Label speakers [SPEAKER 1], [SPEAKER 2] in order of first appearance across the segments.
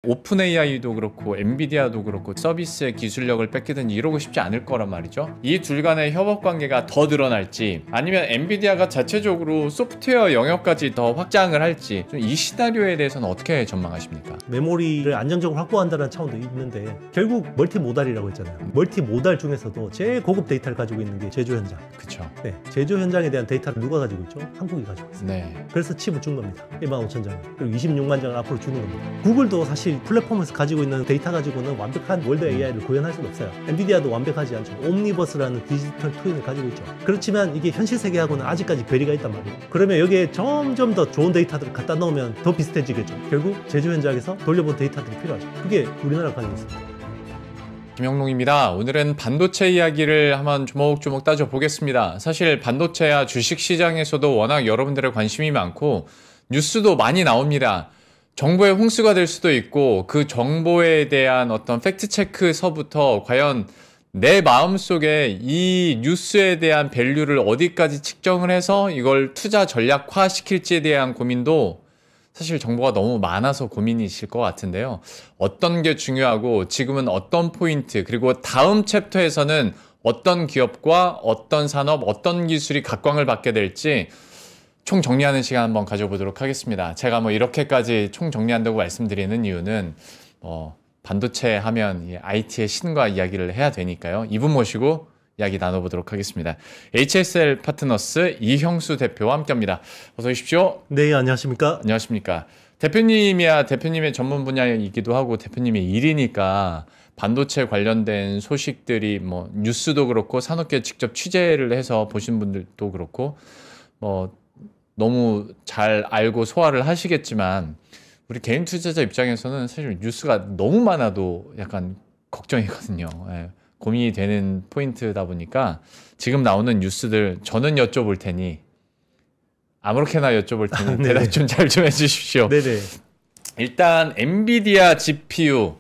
[SPEAKER 1] 오픈 AI도 그렇고 엔비디아도 그렇고 서비스의 기술력을 뺏기든지 이러고 싶지 않을 거란 말이죠. 이 둘 간의 협업 관계가 더 늘어날지, 아니면 엔비디아가 자체적으로 소프트웨어 영역까지 더 확장을 할지, 좀 이 시나리오에 대해서는 어떻게 전망하십니까?
[SPEAKER 2] 메모리를 안정적으로 확보한다는 차원도 있는데 결국 멀티모달이라고 했잖아요. 멀티모달 중에서도 제일 고급 데이터를 가지고 있는 게 제조 현장.
[SPEAKER 1] 그쵸.
[SPEAKER 2] 네, 제조 현장에 대한 데이터를 누가 가지고 있죠? 한국이 가지고 있어요.
[SPEAKER 1] 네.
[SPEAKER 2] 그래서 칩을 준 겁니다. 15,000장 그리고 26만 장을 앞으로 주는 겁니다. 구글도 사실 플랫폼에서 가지고 있는 데이터 가지고는 완벽한 월드 AI를 구현할 수는 없어요. 엔비디아도 완벽하지 않죠. 옴니버스라는 디지털 트윈을 가지고 있죠. 그렇지만 이게 현실 세계하고는 아직까지 괴리가 있단 말이에요. 그러면 여기에 점점 더 좋은 데이터들을 갖다 넣으면 더 비슷해지겠죠. 결국 제조 현장에서 돌려본 데이터들이 필요하죠. 그게 우리나라가 가지고 있습니다.
[SPEAKER 1] 김영롱입니다. 오늘은 반도체 이야기를 한번 조목조목 따져보겠습니다. 사실 반도체야 주식시장에서도 워낙 여러분들의 관심이 많고 뉴스도 많이 나옵니다. 정보의 홍수가 될 수도 있고, 그 정보에 대한 어떤 팩트체크서부터 과연 내 마음속에 이 뉴스에 대한 밸류를 어디까지 측정을 해서 이걸 투자 전략화 시킬지에 대한 고민도 사실 정보가 너무 많아서 고민이실 것 같은데요. 어떤 게 중요하고 지금은 어떤 포인트, 그리고 다음 챕터에서는 어떤 기업과 어떤 산업, 어떤 기술이 각광을 받게 될지 총 정리하는 시간 한번 가져보도록 하겠습니다. 제가 뭐 이렇게까지 총 정리한다고 말씀드리는 이유는 반도체 하면 IT의 신과 이야기를 해야 되니까요. 이분 모시고 이야기 나눠보도록 하겠습니다. HSL 파트너스 이형수 대표와 함께합니다. 어서 오십시오.
[SPEAKER 2] 네, 안녕하십니까?
[SPEAKER 1] 안녕하십니까. 대표님이야 대표님의 전문 분야이기도 하고 대표님의 일이니까 반도체 관련된 소식들이 뭐 뉴스도 그렇고 산업계 직접 취재를 해서 보신 분들도 그렇고 뭐 너무 잘 알고 소화를 하시겠지만, 우리 개인 투자자 입장에서는 사실 뉴스가 너무 많아도 약간 걱정이거든요. 예, 고민이 되는 포인트다 보니까 지금 나오는 뉴스들 저는 여쭤볼 테니 아무렇게나 여쭤볼 테니 대답 좀 잘 좀 해주십시오.
[SPEAKER 2] 네네.
[SPEAKER 1] 일단 엔비디아 GPU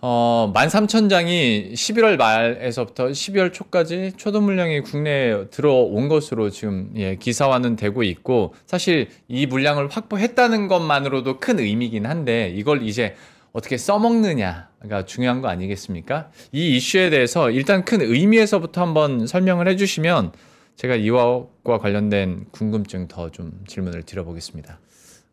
[SPEAKER 1] 13,000장이 11월 말에서부터 12월 초까지 초도 물량이 국내에 들어온 것으로 지금 기사화는 되고 있고, 사실 이 물량을 확보했다는 것만으로도 큰 의미긴 한데 이걸 이제 어떻게 써먹느냐가 중요한 거 아니겠습니까? 이 이슈에 대해서 일단 큰 의미에서부터 한번 설명을 해주시면 제가 이와 관련된 궁금증 더 좀 질문을 드려보겠습니다.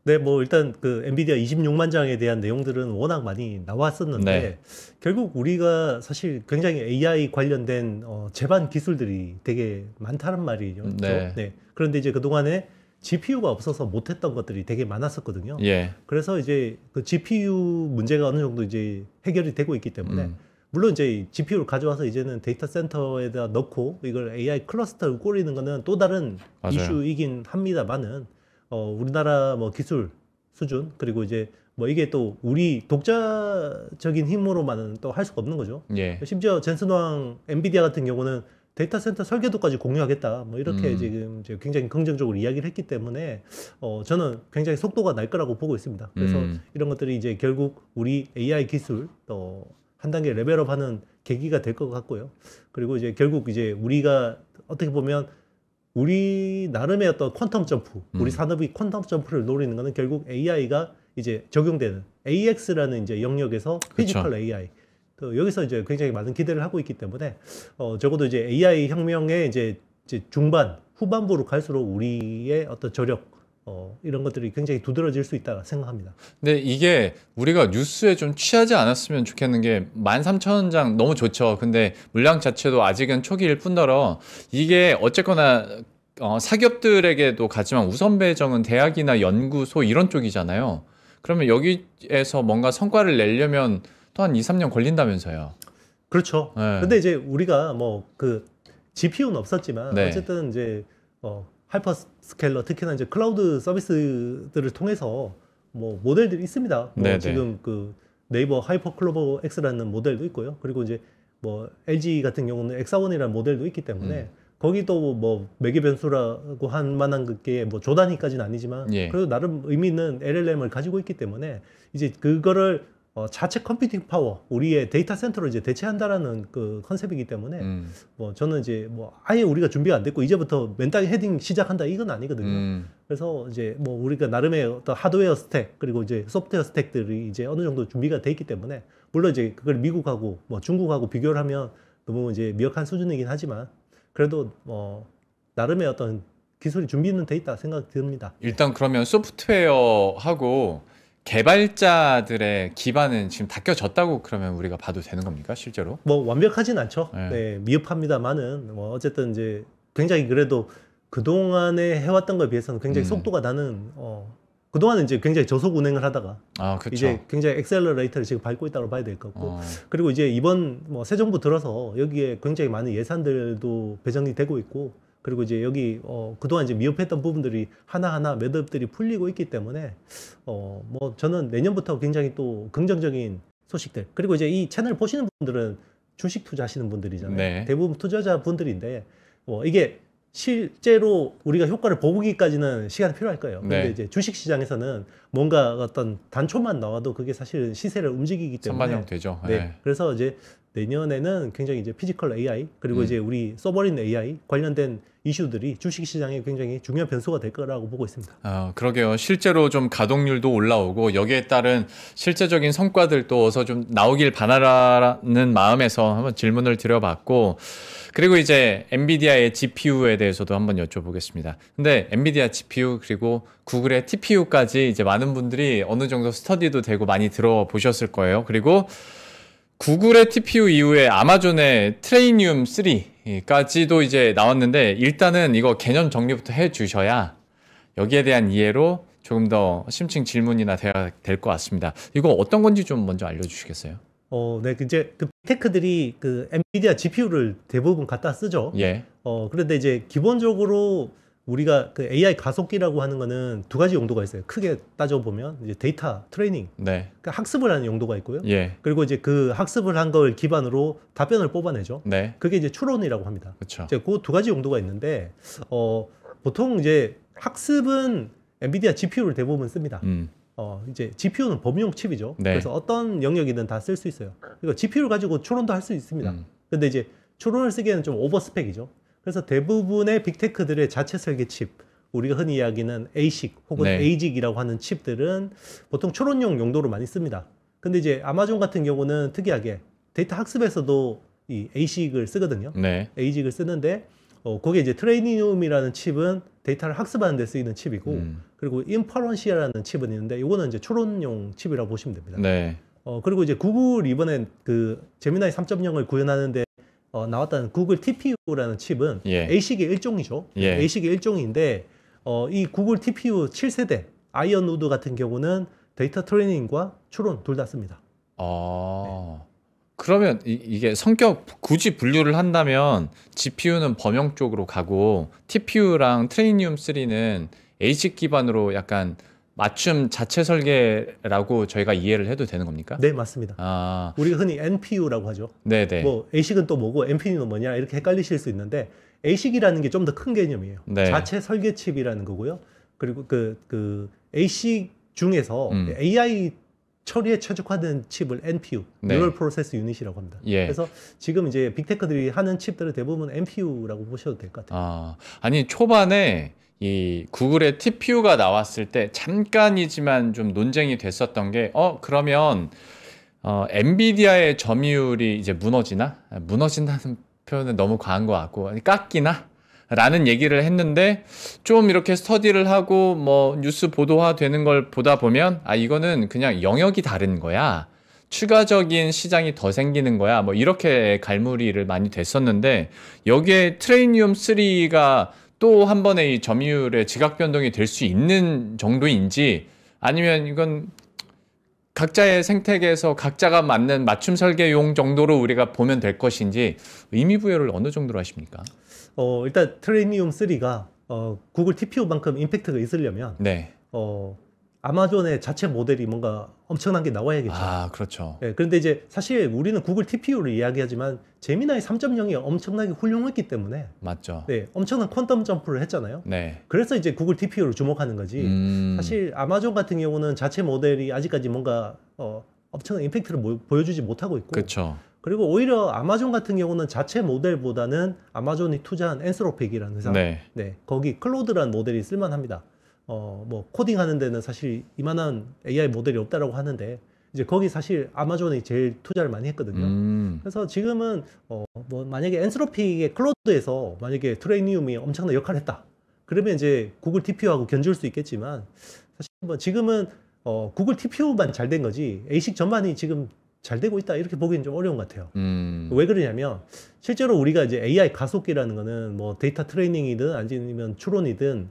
[SPEAKER 2] 네, 뭐 일단 그 엔비디아 26만 장에 대한 내용들은 워낙 많이 나왔었는데
[SPEAKER 1] 네.
[SPEAKER 2] 결국 우리가 사실 굉장히 AI 관련된 제반 기술들이 되게 많다는 말이죠.
[SPEAKER 1] 네.
[SPEAKER 2] 네. 그런데 이제 그동안에 GPU가 없어서 못했던 것들이 되게 많았었거든요.
[SPEAKER 1] 예.
[SPEAKER 2] 그래서 이제 그 GPU 문제가 어느 정도 이제 해결이 되고 있기 때문에 물론 이제 GPU를 가져와서 이제는 데이터 센터에다 넣고 이걸 AI 클러스터를 꾸리는 거는 또 다른
[SPEAKER 1] 맞아요.
[SPEAKER 2] 이슈이긴 합니다만은 우리나라 뭐 기술 수준, 그리고 이제 뭐 이게 또 우리 독자적인 힘으로만은 또 할 수가 없는 거죠.
[SPEAKER 1] 예.
[SPEAKER 2] 심지어 젠슨 왕 엔비디아 같은 경우는 데이터 센터 설계도까지 공유하겠다 뭐 이렇게 지금 이제 굉장히 긍정적으로 이야기를 했기 때문에 저는 굉장히 속도가 날 거라고 보고 있습니다. 그래서 이런 것들이 이제 결국 우리 AI 기술 한 단계 레벨업하는 계기가 될 것 같고요. 그리고 이제 결국 이제 우리가 어떻게 보면 우리 나름의 어떤 퀀텀 점프, 우리 산업이 퀀텀 점프를 노리는 거는 결국 AI가 이제 적용되는 AX라는 이제 영역에서 피지컬 AI. 또 여기서 이제 굉장히 많은 기대를 하고 있기 때문에 적어도 이제 AI 혁명의 이제 중반, 후반부로 갈수록 우리의 어떤 저력 이런 것들이 굉장히 두드러질 수 있다 생각합니다.
[SPEAKER 1] 근데 이게 우리가 뉴스에 좀 취하지 않았으면 좋겠는 게 13,000장 너무 좋죠. 근데 물량 자체도 아직은 초기일 뿐더러 이게 어쨌거나 사기업들에게도 가지만 우선 배정은 대학이나 연구소 이런 쪽이잖아요. 그러면 여기에서 뭔가 성과를 내려면 또 한 2, 3년 걸린다면서요.
[SPEAKER 2] 그렇죠.
[SPEAKER 1] 네.
[SPEAKER 2] 근데 이제 우리가 뭐 그 GPU는 없었지만
[SPEAKER 1] 네.
[SPEAKER 2] 어쨌든 이제 하이퍼스케일러 특히나 이제 클라우드 서비스들을 통해서 뭐 모델들이 있습니다. 뭐 지금 그 네이버 하이퍼클로버 X라는 모델도 있고요. 그리고 이제 뭐 LG 같은 경우는 엑사원이라는 모델도 있기 때문에 거기도 뭐 매개 변수라고 할 만한 게 뭐 조 단위까지는 아니지만 그래도 나름 의미 있는 LLM을 가지고 있기 때문에 이제 그거를 자체 컴퓨팅 파워, 우리의 데이터 센터를 이제 대체한다라는 그 컨셉이기 때문에 뭐 저는 이제 뭐 아예 우리가 준비가 안 됐고 이제부터 맨땅에 헤딩 시작한다 이건 아니거든요. 그래서 이제 뭐 우리가 나름의 어떤 하드웨어 스택 그리고 이제 소프트웨어 스택들이 이제 어느 정도 준비가 돼 있기 때문에 물론 이제 그걸 미국하고 뭐 중국하고 비교를 하면 너무 이제 미약한 수준이긴 하지만 그래도 나름의 어떤 기술이 준비는 돼 있다 생각 듭니다.
[SPEAKER 1] 일단 그러면 소프트웨어하고 개발자들의 기반은 지금 닦여졌다고 그러면 우리가 봐도 되는 겁니까 실제로?
[SPEAKER 2] 뭐 완벽하진 않죠.
[SPEAKER 1] 네.
[SPEAKER 2] 네, 미흡합니다만은 뭐 어쨌든 이제 굉장히 그래도 그 동안에 해왔던 것에 비해서는 굉장히 속도가 나는 그 동안은 이제 굉장히 저속 운행을 하다가
[SPEAKER 1] 그쵸.
[SPEAKER 2] 이제 굉장히 엑셀러레이터를 지금 밟고 있다고 봐야 될 것 같고 그리고 이제 이번 뭐 새 정부 들어서 여기에 굉장히 많은 예산들도 배정이 되고 있고. 그리고 이제 여기 그동안 이제 미흡했던 부분들이 하나하나 매듭들이 풀리고 있기 때문에 뭐 저는 내년부터 굉장히 또 긍정적인 소식들 그리고 이제 이 채널 보시는 분들은 주식 투자하시는 분들이잖아요.
[SPEAKER 1] 네.
[SPEAKER 2] 대부분 투자자 분들인데 이게 실제로 우리가 효과를 보기까지는 시간이 필요할 거예요. 근데
[SPEAKER 1] 네.
[SPEAKER 2] 이제 주식 시장에서는 뭔가 어떤 단초만 나와도 그게 사실 시세를 움직이기 때문에
[SPEAKER 1] 선반영 되죠.
[SPEAKER 2] 네.
[SPEAKER 1] 네.
[SPEAKER 2] 그래서 이제 내년에는 굉장히 이제 피지컬 AI 그리고 이제 우리 서버린 AI 관련된 이슈들이 주식 시장에 굉장히 중요한 변수가 될 거라고 보고 있습니다.
[SPEAKER 1] 그러게요. 실제로 좀 가동률도 올라오고 여기에 따른 실제적인 성과들도 어서 좀 나오길 바라는 마음에서 한번 질문을 드려봤고 그리고 이제 엔비디아의 GPU에 대해서도 한번 여쭤보겠습니다. 근데 엔비디아 GPU 그리고 구글의 TPU까지 이제 많은 분들이 어느 정도 스터디도 되고 많이 들어보셨을 거예요. 그리고 구글의 TPU 이후에 아마존의 트레이니움 3까지도 이제 나왔는데 일단은 이거 개념 정리부터 해 주셔야 여기에 대한 이해로 조금 더 심층 질문이나 대화가 될 것 같습니다. 이거 어떤 건지 좀 먼저 알려주시겠어요?
[SPEAKER 2] 네, 이제 그 빅테크들이 그 엔비디아 GPU를 대부분 갖다 쓰죠.
[SPEAKER 1] 예.
[SPEAKER 2] 그런데 이제 기본적으로 우리가 그 AI 가속기라고 하는 거는 두 가지 용도가 있어요. 크게 따져보면 이제 데이터 트레이닝,
[SPEAKER 1] 네.
[SPEAKER 2] 그러니까 학습을 하는 용도가 있고요.
[SPEAKER 1] 예.
[SPEAKER 2] 그리고 이제 그 학습을 한 걸 기반으로 답변을 뽑아내죠.
[SPEAKER 1] 네.
[SPEAKER 2] 그게 이제 추론이라고 합니다.
[SPEAKER 1] 그렇죠.
[SPEAKER 2] 이제 그 두 가지 용도가 있는데 보통 이제 학습은 엔비디아 GPU를 대부분 씁니다. 이제 GPU는 범용 칩이죠.
[SPEAKER 1] 네.
[SPEAKER 2] 그래서 어떤 영역이든 다 쓸 수 있어요. 그리고 GPU를 가지고 추론도 할 수 있습니다. 근데 이제 추론을 쓰기에는 좀 오버스펙이죠. 그래서 대부분의 빅테크들의 자체 설계 칩, 우리가 흔히 이야기하는 ASIC 혹은
[SPEAKER 1] 네.
[SPEAKER 2] ASIC이라고 하는 칩들은 보통 추론용 용도로 많이 씁니다. 근데 이제 아마존 같은 경우는 특이하게 데이터 학습에서도 이 ASIC을 쓰거든요.
[SPEAKER 1] 네.
[SPEAKER 2] ASIC을 쓰는데 거기에 이제 트레이니움이라는 칩은 데이터를 학습하는 데 쓰이는 칩이고 그리고 인퍼런시아라는 칩은 있는데 이거는 이제 추론용 칩이라고 보시면 됩니다.
[SPEAKER 1] 네.
[SPEAKER 2] 그리고 이제 구글 이번엔 그 제미나이 3.0을 구현하는데 나왔다는 구글 TPU라는 칩은
[SPEAKER 1] 예.
[SPEAKER 2] ASIC의 일종이죠.
[SPEAKER 1] 예.
[SPEAKER 2] ASIC의 일종인데 이 구글 TPU 7세대 아이언우드 같은 경우는 데이터 트레이닝과 추론 둘 다 씁니다.
[SPEAKER 1] 그러면 이게 성격 굳이 분류를 한다면 GPU는 범용 쪽으로 가고 TPU랑 트레이니움 3는 ASIC 기반으로 약간 맞춤 자체 설계라고 저희가 이해를 해도 되는 겁니까?
[SPEAKER 2] 네, 맞습니다. 우리가 흔히 NPU라고 하죠.
[SPEAKER 1] 네네.
[SPEAKER 2] 뭐 ASIC은 또 뭐고 NPU는 뭐냐 이렇게 헷갈리실 수 있는데 ASIC이라는 게 좀 더 큰 개념이에요.
[SPEAKER 1] 네.
[SPEAKER 2] 자체 설계 칩이라는 거고요. 그리고 그 ASIC 중에서 AI 처리에 최적화된 칩을 NPU,
[SPEAKER 1] 네.
[SPEAKER 2] Neural Process Unit이라고 합니다.
[SPEAKER 1] 예.
[SPEAKER 2] 그래서 지금 이제 빅테크들이 하는 칩들은 대부분 NPU라고 보셔도 될 것 같아요.
[SPEAKER 1] 아니 초반에 이 구글의 TPU가 나왔을 때 잠깐이지만 좀 논쟁이 됐었던 게 그러면 엔비디아의 점유율이 이제 무너진다는 표현은 너무 과한 것 같고 깎이나? 라는 얘기를 했는데 좀 이렇게 스터디를 하고 뭐 뉴스 보도화 되는 걸 보다 보면 이거는 그냥 영역이 다른 거야. 추가적인 시장이 더 생기는 거야. 뭐 이렇게 갈무리를 많이 됐었는데 여기에 트레이니움 3가 또 한 번에 이 점유율의 지각 변동이 될 수 있는 정도인지 아니면 이건 각자의 생태계에서 각자가 맞는 맞춤 설계용 정도로 우리가 보면 될 것인지 의미 부여를 어느 정도로 하십니까?
[SPEAKER 2] 일단 트레이니움 3가 구글 TPU만큼 임팩트가 있으려면
[SPEAKER 1] 네.
[SPEAKER 2] 아마존의 자체 모델이 뭔가 엄청난 게 나와야겠죠.
[SPEAKER 1] 그렇죠.
[SPEAKER 2] 네, 그런데 이제 사실 우리는 구글 TPU를 이야기하지만 제미나이 3.0이 엄청나게 훌륭했기 때문에
[SPEAKER 1] 맞죠.
[SPEAKER 2] 네, 엄청난 퀀텀 점프를 했잖아요.
[SPEAKER 1] 네.
[SPEAKER 2] 그래서 이제 구글 TPU를 주목하는 거지. 사실 아마존 같은 경우는 자체 모델이 아직까지 뭔가 엄청난 임팩트를 보여주지 못하고 있고
[SPEAKER 1] 그렇죠.
[SPEAKER 2] 그리고 오히려 아마존 같은 경우는 자체 모델보다는 아마존이 투자한 엔스로픽이라는 회사
[SPEAKER 1] 네.
[SPEAKER 2] 네, 거기 클로드라는 모델이 쓸만합니다. 뭐 코딩하는 데는 사실 이만한 AI 모델이 없다라고 하는데 이제 거기 사실 아마존이 제일 투자를 많이 했거든요. 그래서 지금은 뭐 만약에 엔스로픽의 클로드에서 만약에 트레이니움이 엄청난 역할을 했다. 그러면 이제 구글 TPU하고 견줄 수 있겠지만 사실 뭐 지금은 구글 TPU만 잘 된 거지 ASIC 전반이 지금 잘 되고 있다 이렇게 보기는 좀 어려운 것 같아요. 왜 그러냐면 실제로 우리가 이제 AI 가속기라는 거는 뭐 데이터 트레이닝이든 아니면 추론이든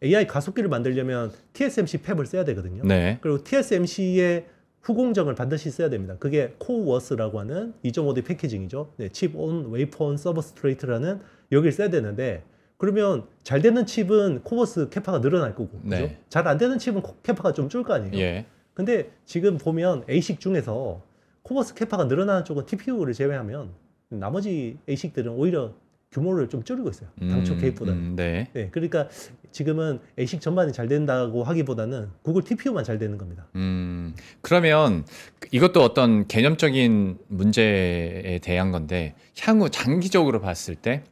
[SPEAKER 2] AI 가속기를 만들려면 TSMC 팹을 써야 되거든요.
[SPEAKER 1] 네.
[SPEAKER 2] 그리고 TSMC의 후공정을 반드시 써야 됩니다. 그게 코워스라고 하는 2.5D 패키징이죠. 네, 칩 온, 웨이퍼 온, 서버스트레이트라는 여기를 써야 되는데 그러면 잘 되는 칩은 코워스 캐파가 늘어날 거고 그죠?
[SPEAKER 1] 네.
[SPEAKER 2] 잘 안 되는 칩은 캐파가 좀 줄 거 아니에요.
[SPEAKER 1] 예.
[SPEAKER 2] 근데 지금 보면 ASIC 중에서 코버스 캐파가 늘어나는 쪽은 TPU를 제외하면 나머지 ASIC들은 오히려 규모를 좀 줄이고 있어요. 당초 계획보다는.
[SPEAKER 1] 네.
[SPEAKER 2] 네, 그러니까 지금은 ASIC 전반이 잘 된다고 하기보다는 구글 TPU만 잘 되는 겁니다.
[SPEAKER 1] 그러면 이것도 어떤 개념적인 문제에 대한 건데 향후 장기적으로 봤을 때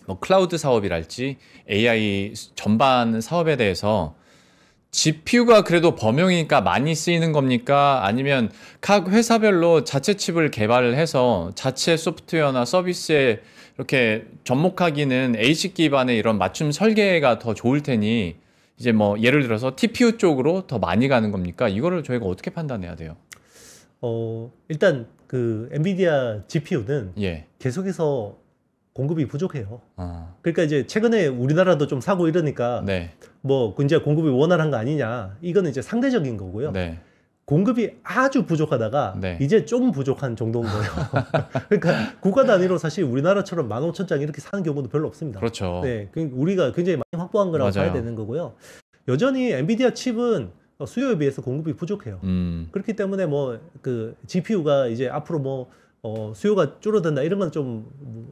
[SPEAKER 1] 뭐 클라우드 사업이랄지 AI 전반 사업에 대해서 GPU가 그래도 범용이니까 많이 쓰이는 겁니까? 아니면 각 회사별로 자체 칩을 개발을 해서 자체 소프트웨어나 서비스에 이렇게 접목하기는 ASIC 기반의 이런 맞춤 설계가 더 좋을 테니 이제 뭐 예를 들어서 TPU 쪽으로 더 많이 가는 겁니까? 이거를 저희가 어떻게 판단해야 돼요?
[SPEAKER 2] 일단 그 엔비디아 GPU는
[SPEAKER 1] 예.
[SPEAKER 2] 계속해서 공급이 부족해요. 그러니까 이제 최근에 우리나라도 좀 사고 이러니까
[SPEAKER 1] 네.
[SPEAKER 2] 뭐 이제 공급이 원활한 거 아니냐 이거는 이제 상대적인 거고요.
[SPEAKER 1] 네.
[SPEAKER 2] 공급이 아주 부족하다가
[SPEAKER 1] 네.
[SPEAKER 2] 이제 좀 부족한 정도인 거예요. 그러니까 국가 단위로 사실 우리나라처럼 15,000장 이렇게 사는 경우도 별로 없습니다.
[SPEAKER 1] 그렇죠.
[SPEAKER 2] 네, 우리가 굉장히 많이 확보한 거라고
[SPEAKER 1] 맞아요.
[SPEAKER 2] 봐야 되는 거고요. 여전히 엔비디아 칩은 수요에 비해서 공급이 부족해요. 그렇기 때문에 뭐 그 GPU가 이제 앞으로 뭐 수요가 줄어든다 이런 건 좀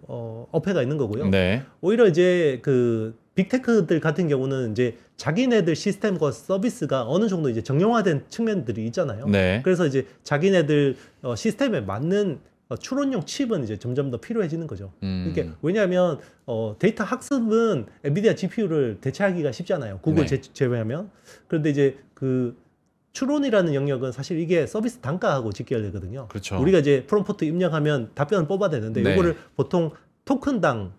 [SPEAKER 2] 어폐가 있는 거고요.
[SPEAKER 1] 네.
[SPEAKER 2] 오히려 이제 그 빅테크들 같은 경우는 이제 자기네들 시스템과 서비스가 어느 정도 이제 정형화된 측면들이 있잖아요.
[SPEAKER 1] 네.
[SPEAKER 2] 그래서 이제 자기네들 시스템에 맞는 추론용 칩은 이제 점점 더 필요해지는 거죠. 이게 왜냐하면 데이터 학습은 엔비디아 GPU를 대체하기가 쉽잖아요. 구글
[SPEAKER 1] 네.
[SPEAKER 2] 제외하면. 그런데 이제 그 추론이라는 영역은 사실 이게 서비스 단가하고 직결되거든요.
[SPEAKER 1] 그렇죠.
[SPEAKER 2] 우리가 이제 프롬프트 입력하면 답변을 뽑아야 되는데
[SPEAKER 1] 네.
[SPEAKER 2] 이거를 보통 토큰당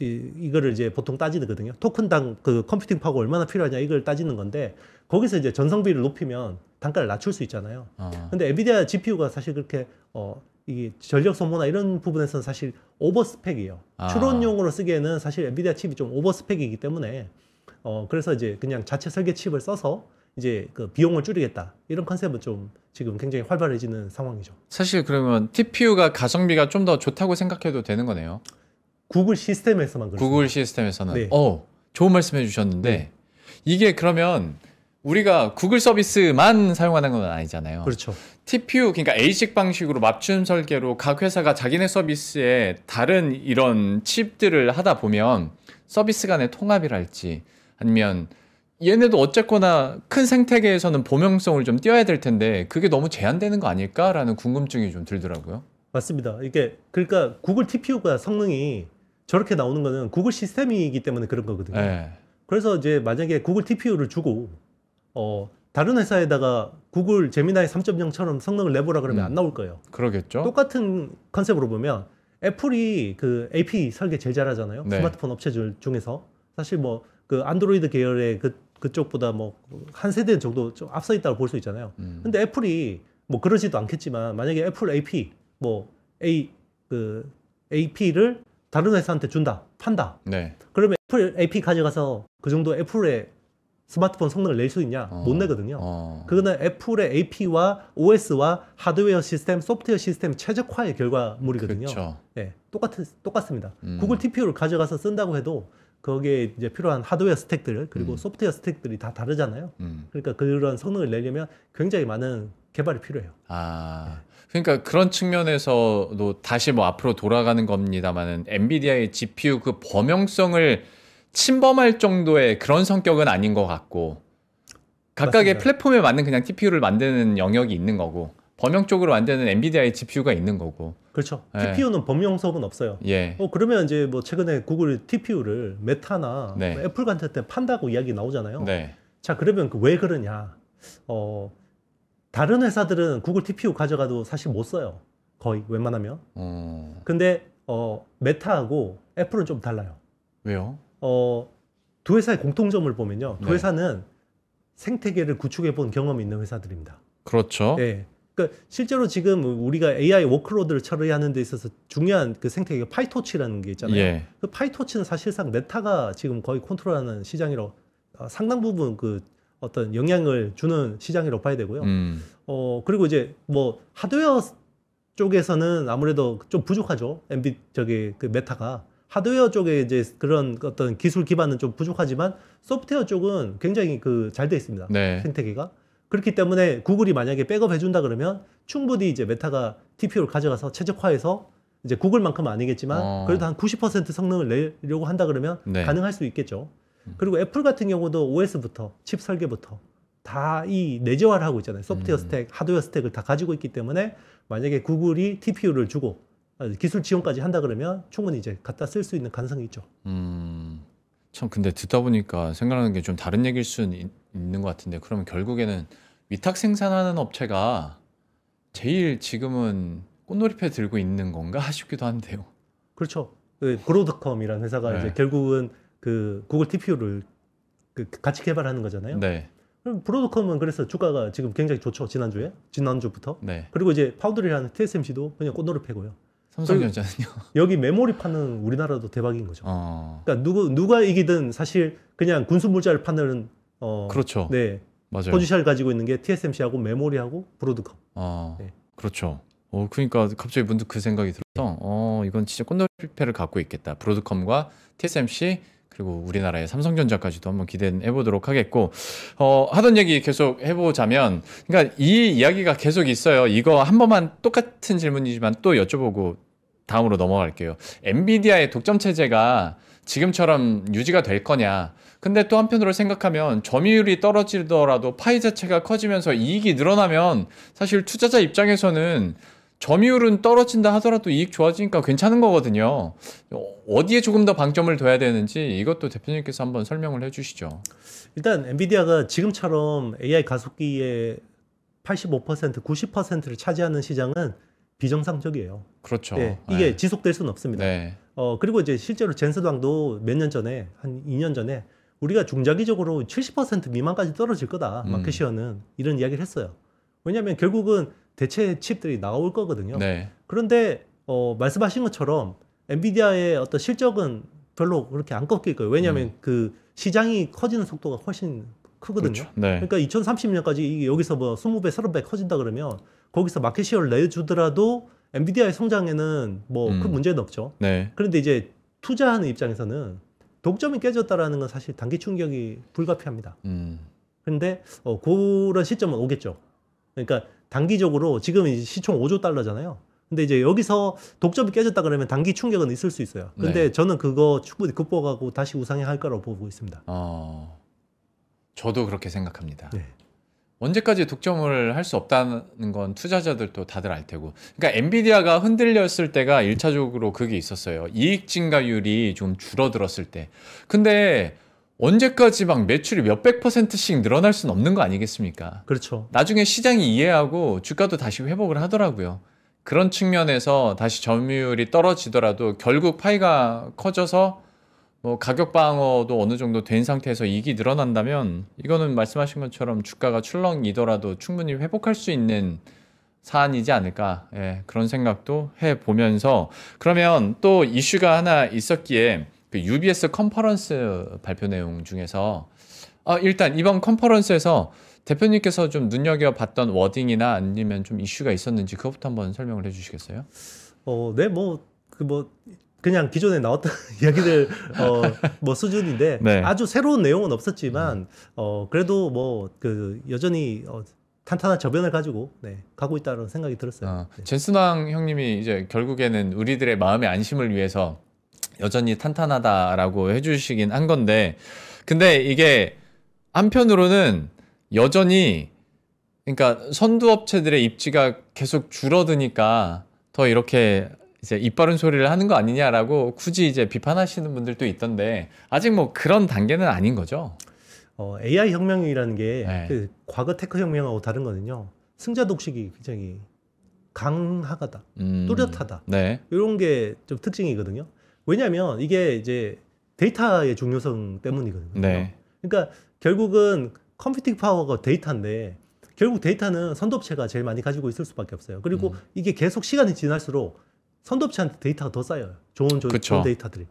[SPEAKER 2] 이거를 이제 보통 따지거든요. 토큰당 그 컴퓨팅 파워가 얼마나 필요하냐 이걸 따지는 건데 거기서 이제 전성비를 높이면 단가를 낮출 수 있잖아요. 근데 엔비디아 GPU가 사실 그렇게 이 전력 소모나 이런 부분에서는 사실 오버 스펙이에요. 추론용으로 쓰기에는 사실 엔비디아 칩이 좀 오버 스펙이기 때문에 그래서 이제 그냥 자체 설계 칩을 써서 이제 그 비용을 줄이겠다 이런 컨셉은 좀 지금 굉장히 활발해지는 상황이죠.
[SPEAKER 1] 사실 그러면 TPU가 가성비가 좀 더 좋다고 생각해도 되는 거네요.
[SPEAKER 2] 구글 시스템에서만 그렇습니다.
[SPEAKER 1] 구글 시스템에서는.
[SPEAKER 2] 네.
[SPEAKER 1] 좋은 말씀 해주셨는데
[SPEAKER 2] 네.
[SPEAKER 1] 이게 그러면 우리가 구글 서비스만 사용하는 건 아니잖아요.
[SPEAKER 2] 그렇죠.
[SPEAKER 1] TPU, 그러니까 ASIC 방식으로 맞춤 설계로 각 회사가 자기네 서비스에 다른 이런 칩들을 하다 보면 서비스 간의 통합이랄지 아니면 얘네도 어쨌거나 큰 생태계에서는 범용성을 좀 띄워야 될 텐데 그게 너무 제한되는 거 아닐까라는 궁금증이 좀 들더라고요.
[SPEAKER 2] 맞습니다. 이게 그러니까 구글 TPU가 성능이 저렇게 나오는 거는 구글 시스템이기 때문에 그런 거거든요.
[SPEAKER 1] 네.
[SPEAKER 2] 그래서 이제 만약에 구글 TPU를 주고 다른 회사에다가 구글 제미나이 3.0처럼 성능을 내보라 그러면 안 나올 거예요.
[SPEAKER 1] 그러겠죠.
[SPEAKER 2] 똑같은 컨셉으로 보면 애플이 그 AP 설계 제일 잘하잖아요.
[SPEAKER 1] 네.
[SPEAKER 2] 스마트폰 업체들 중에서 사실 뭐 그 안드로이드 계열의 그쪽보다 뭐 한 세대 정도 좀 앞서 있다고 볼 수 있잖아요. 근데 애플이 뭐 그러지도 않겠지만 만약에 애플 AP 뭐 AP를 다른 회사한테 준다, 판다.
[SPEAKER 1] 네.
[SPEAKER 2] 그러면 애플 AP 가져가서 그 정도 애플의 스마트폰 성능을 낼 수 있냐? 못 내거든요. 그거는 애플의 AP와 OS와 하드웨어 시스템, 소프트웨어 시스템 최적화의 결과물이거든요.
[SPEAKER 1] 그쵸.
[SPEAKER 2] 네, 똑같습니다. 구글 TPU를 가져가서 쓴다고 해도 거기에 이제 필요한 하드웨어 스택들 그리고 소프트웨어 스택들이 다 다르잖아요. 그러니까 그런 성능을 내려면 굉장히 많은 개발이 필요해요.
[SPEAKER 1] 그러니까 그런 측면에서도 다시 뭐 앞으로 돌아가는 겁니다만은 엔비디아의 GPU 그 범용성을 침범할 정도의 그런 성격은 아닌 것 같고 각각의
[SPEAKER 2] 맞습니다.
[SPEAKER 1] 플랫폼에 맞는 그냥 TPU를 만드는 영역이 있는 거고 범용 쪽으로 만드는 엔비디아의 GPU가 있는 거고.
[SPEAKER 2] 그렇죠.
[SPEAKER 1] 예.
[SPEAKER 2] TPU는 범용석은 없어요.
[SPEAKER 1] 예.
[SPEAKER 2] 그러면 이제 뭐 최근에 구글 TPU를 메타나
[SPEAKER 1] 네.
[SPEAKER 2] 뭐 애플 같은 때 판다고 이야기 나오잖아요.
[SPEAKER 1] 네.
[SPEAKER 2] 자, 그러면 왜 그러냐? 다른 회사들은 구글 TPU 가져가도 사실 못 써요. 거의 웬만하면. 근데 메타하고 애플은 좀 달라요.
[SPEAKER 1] 왜요?
[SPEAKER 2] 두 회사의 공통점을 보면요. 두
[SPEAKER 1] 네.
[SPEAKER 2] 회사는 생태계를 구축해 본 경험이 있는 회사들입니다.
[SPEAKER 1] 그렇죠.
[SPEAKER 2] 네. 그러니까 실제로 지금 우리가 AI 워크로드를 처리하는 데 있어서 중요한 그 생태계가 파이토치라는 게 있잖아요.
[SPEAKER 1] 예.
[SPEAKER 2] 그 파이토치는 사실상 메타가 지금 거의 컨트롤하는 시장이라고 상당 부분 그 어떤 영향을 주는 시장이라고 봐야 되고요. 그리고 이제 뭐 하드웨어 쪽에서는 아무래도 좀 부족하죠. 그 메타가 하드웨어 쪽에 이제 그런 어떤 기술 기반은 좀 부족하지만 소프트웨어 쪽은 굉장히 그 잘 돼 있습니다.
[SPEAKER 1] 네.
[SPEAKER 2] 생태계가. 그렇기 때문에 구글이 만약에 백업 해준다 그러면 충분히 이제 메타가 TPU를 가져가서 최적화해서 이제 구글만큼은 아니겠지만 그래도 한 90% 성능을 내려고 한다 그러면
[SPEAKER 1] 네.
[SPEAKER 2] 가능할 수 있겠죠. 그리고 애플 같은 경우도 OS부터 칩 설계부터 다 이 내재화를 하고 있잖아요. 소프트웨어 스택, 하드웨어 스택을 다 가지고 있기 때문에 만약에 구글이 TPU를 주고 기술 지원까지 한다 그러면 충분히 이제 갖다 쓸 수 있는 가능성이 있죠.
[SPEAKER 1] 참 근데 듣다 보니까 생각나는 게 좀 다른 얘기일 수는 있는 것 같은데 그러면 결국에는 위탁 생산하는 업체가 제일 지금은 꽃놀이패 들고 있는 건가 싶기도 한데요.
[SPEAKER 2] 그렇죠. 그 브로드컴이라는 회사가
[SPEAKER 1] 네.
[SPEAKER 2] 이제 결국은 그 구글 TPU를 같이 개발하는 거잖아요.
[SPEAKER 1] 네.
[SPEAKER 2] 그럼 브로드컴은 그래서 주가가 지금 굉장히 좋죠. 지난주부터.
[SPEAKER 1] 네.
[SPEAKER 2] 그리고 이제 파우드리라는 TSMC도 그냥 꽃놀이패고요.
[SPEAKER 1] 삼성전자는요?
[SPEAKER 2] 여기 메모리 파는 우리나라도 대박인 거죠.
[SPEAKER 1] 어.
[SPEAKER 2] 그러니까 누가 이기든 사실 그냥 군수 물자를 파는
[SPEAKER 1] 그렇죠.
[SPEAKER 2] 네.
[SPEAKER 1] 맞아요.
[SPEAKER 2] 포지션을 가지고 있는 게 TSMC하고 메모리하고 브로드컴.
[SPEAKER 1] 네.
[SPEAKER 2] 네.
[SPEAKER 1] 그렇죠. 그러니까 갑자기 문득 그 생각이 들어서 이건 진짜 꽃놀이패를 갖고 있겠다. 브로드컴과 TSMC 그리고 우리나라의 삼성전자까지도 한번 기대해 보도록 하겠고 하던 얘기 계속 해보자면 그러니까 이 이야기가 계속 있어요. 이거 한 번만 똑같은 질문이지만 또 여쭤보고 다음으로 넘어갈게요. 엔비디아의 독점 체제가 지금처럼 유지가 될 거냐. 근데 또 한편으로 생각하면 점유율이 떨어지더라도 파이 자체가 커지면서 이익이 늘어나면 사실 투자자 입장에서는 점유율은 떨어진다 하더라도 이익 좋아지니까 괜찮은 거거든요. 어디에 조금 더 방점을 둬야 되는지 이것도 대표님께서 한번 설명을 해주시죠.
[SPEAKER 2] 일단 엔비디아가 지금처럼 AI 가속기의 85%, 90%를 차지하는 시장은 비정상적이에요.
[SPEAKER 1] 그렇죠.
[SPEAKER 2] 네, 이게
[SPEAKER 1] 네.
[SPEAKER 2] 지속될 수는 없습니다.
[SPEAKER 1] 네.
[SPEAKER 2] 그리고 이제 실제로 젠스당도 몇 년 전에 한 2년 전에 우리가 중장기적으로 70% 미만까지 떨어질 거다. 마켓시어는 이런 이야기를 했어요. 왜냐하면 결국은 대체 칩들이 나올 거거든요.
[SPEAKER 1] 네.
[SPEAKER 2] 그런데 말씀하신 것처럼 엔비디아의 어떤 실적은 별로 그렇게 안 꺾일 거예요. 왜냐하면 그 시장이 커지는 속도가 훨씬 크거든요.
[SPEAKER 1] 그렇죠. 네.
[SPEAKER 2] 그러니까 2030년까지 여기서 뭐 20배, 30배 커진다 그러면 거기서 마켓시어를 내주더라도 엔비디아의 성장에는 뭐 큰 문제는 없죠.
[SPEAKER 1] 네.
[SPEAKER 2] 그런데 이제 투자하는 입장에서는 독점이 깨졌다라는 건 사실 단기 충격이 불가피합니다. 그런데 그런 시점은 오겠죠. 그러니까 단기적으로 지금 이제 시총 5조 달러잖아요. 근데 이제 여기서 독점이 깨졌다 그러면 단기 충격은 있을 수 있어요. 근데
[SPEAKER 1] 네.
[SPEAKER 2] 저는 그거 충분히 극복하고 다시 우상향할 거라고 보고 있습니다.
[SPEAKER 1] 저도 그렇게 생각합니다.
[SPEAKER 2] 네.
[SPEAKER 1] 언제까지 독점을 할 수 없다는 건 투자자들도 다들 알 테고. 그러니까 엔비디아가 흔들렸을 때가 1차적으로 그게 있었어요. 이익 증가율이 좀 줄어들었을 때. 근데 언제까지 막 매출이 몇백 %씩 늘어날 수는 없는 거 아니겠습니까?
[SPEAKER 2] 그렇죠.
[SPEAKER 1] 나중에 시장이 이해하고 주가도 다시 회복을 하더라고요. 그런 측면에서 다시 점유율이 떨어지더라도 결국 파이가 커져서 뭐 가격 방어도 어느 정도 된 상태에서 이익이 늘어난다면 이거는 말씀하신 것처럼 주가가 출렁이더라도 충분히 회복할 수 있는 사안이지 않을까, 예, 그런 생각도 해보면서 그러면 또 이슈가 하나 있었기에 그 UBS 컨퍼런스 발표 내용 중에서 일단 이번 컨퍼런스에서 대표님께서 좀 눈여겨봤던 워딩이나 아니면 좀 이슈가 있었는지 그것부터 한번 설명을 해주시겠어요?
[SPEAKER 2] 네, 그냥 기존에 나왔던 이야기들 뭐 수준인데
[SPEAKER 1] 네.
[SPEAKER 2] 아주 새로운 내용은 없었지만 그래도 여전히 탄탄한 저변을 가지고 가고 있다는 생각이 들었어요. 네.
[SPEAKER 1] 젠스낭 형님이 이제 결국에는 우리들의 마음의 안심을 위해서 여전히 탄탄하다라고 해주시긴 한 건데 근데 이게 한편으로는 여전히 그러니까 선두 업체들의 입지가 계속 줄어드니까 더 이렇게 이제 입 바른 소리를 하는 거 아니냐라고 굳이 이제 비판하시는 분들도 있던데 아직 뭐 그런 단계는 아닌 거죠.
[SPEAKER 2] AI 혁명이라는 게
[SPEAKER 1] 네.
[SPEAKER 2] 그 과거 테크 혁명하고 다른 거는요. 승자 독식이 굉장히 강하다, 뚜렷하다.
[SPEAKER 1] 네.
[SPEAKER 2] 이런 게 좀 특징이거든요. 왜냐하면 이게 이제 데이터의 중요성 때문이거든요.
[SPEAKER 1] 네.
[SPEAKER 2] 그러니까 결국은 컴퓨팅 파워가 데이터인데 결국 데이터는 선도업체가 제일 많이 가지고 있을 수밖에 없어요. 그리고 이게 계속 시간이 지날수록 선도업체한테 데이터가 더 쌓여요. 좋은
[SPEAKER 1] 그쵸.
[SPEAKER 2] 데이터들이.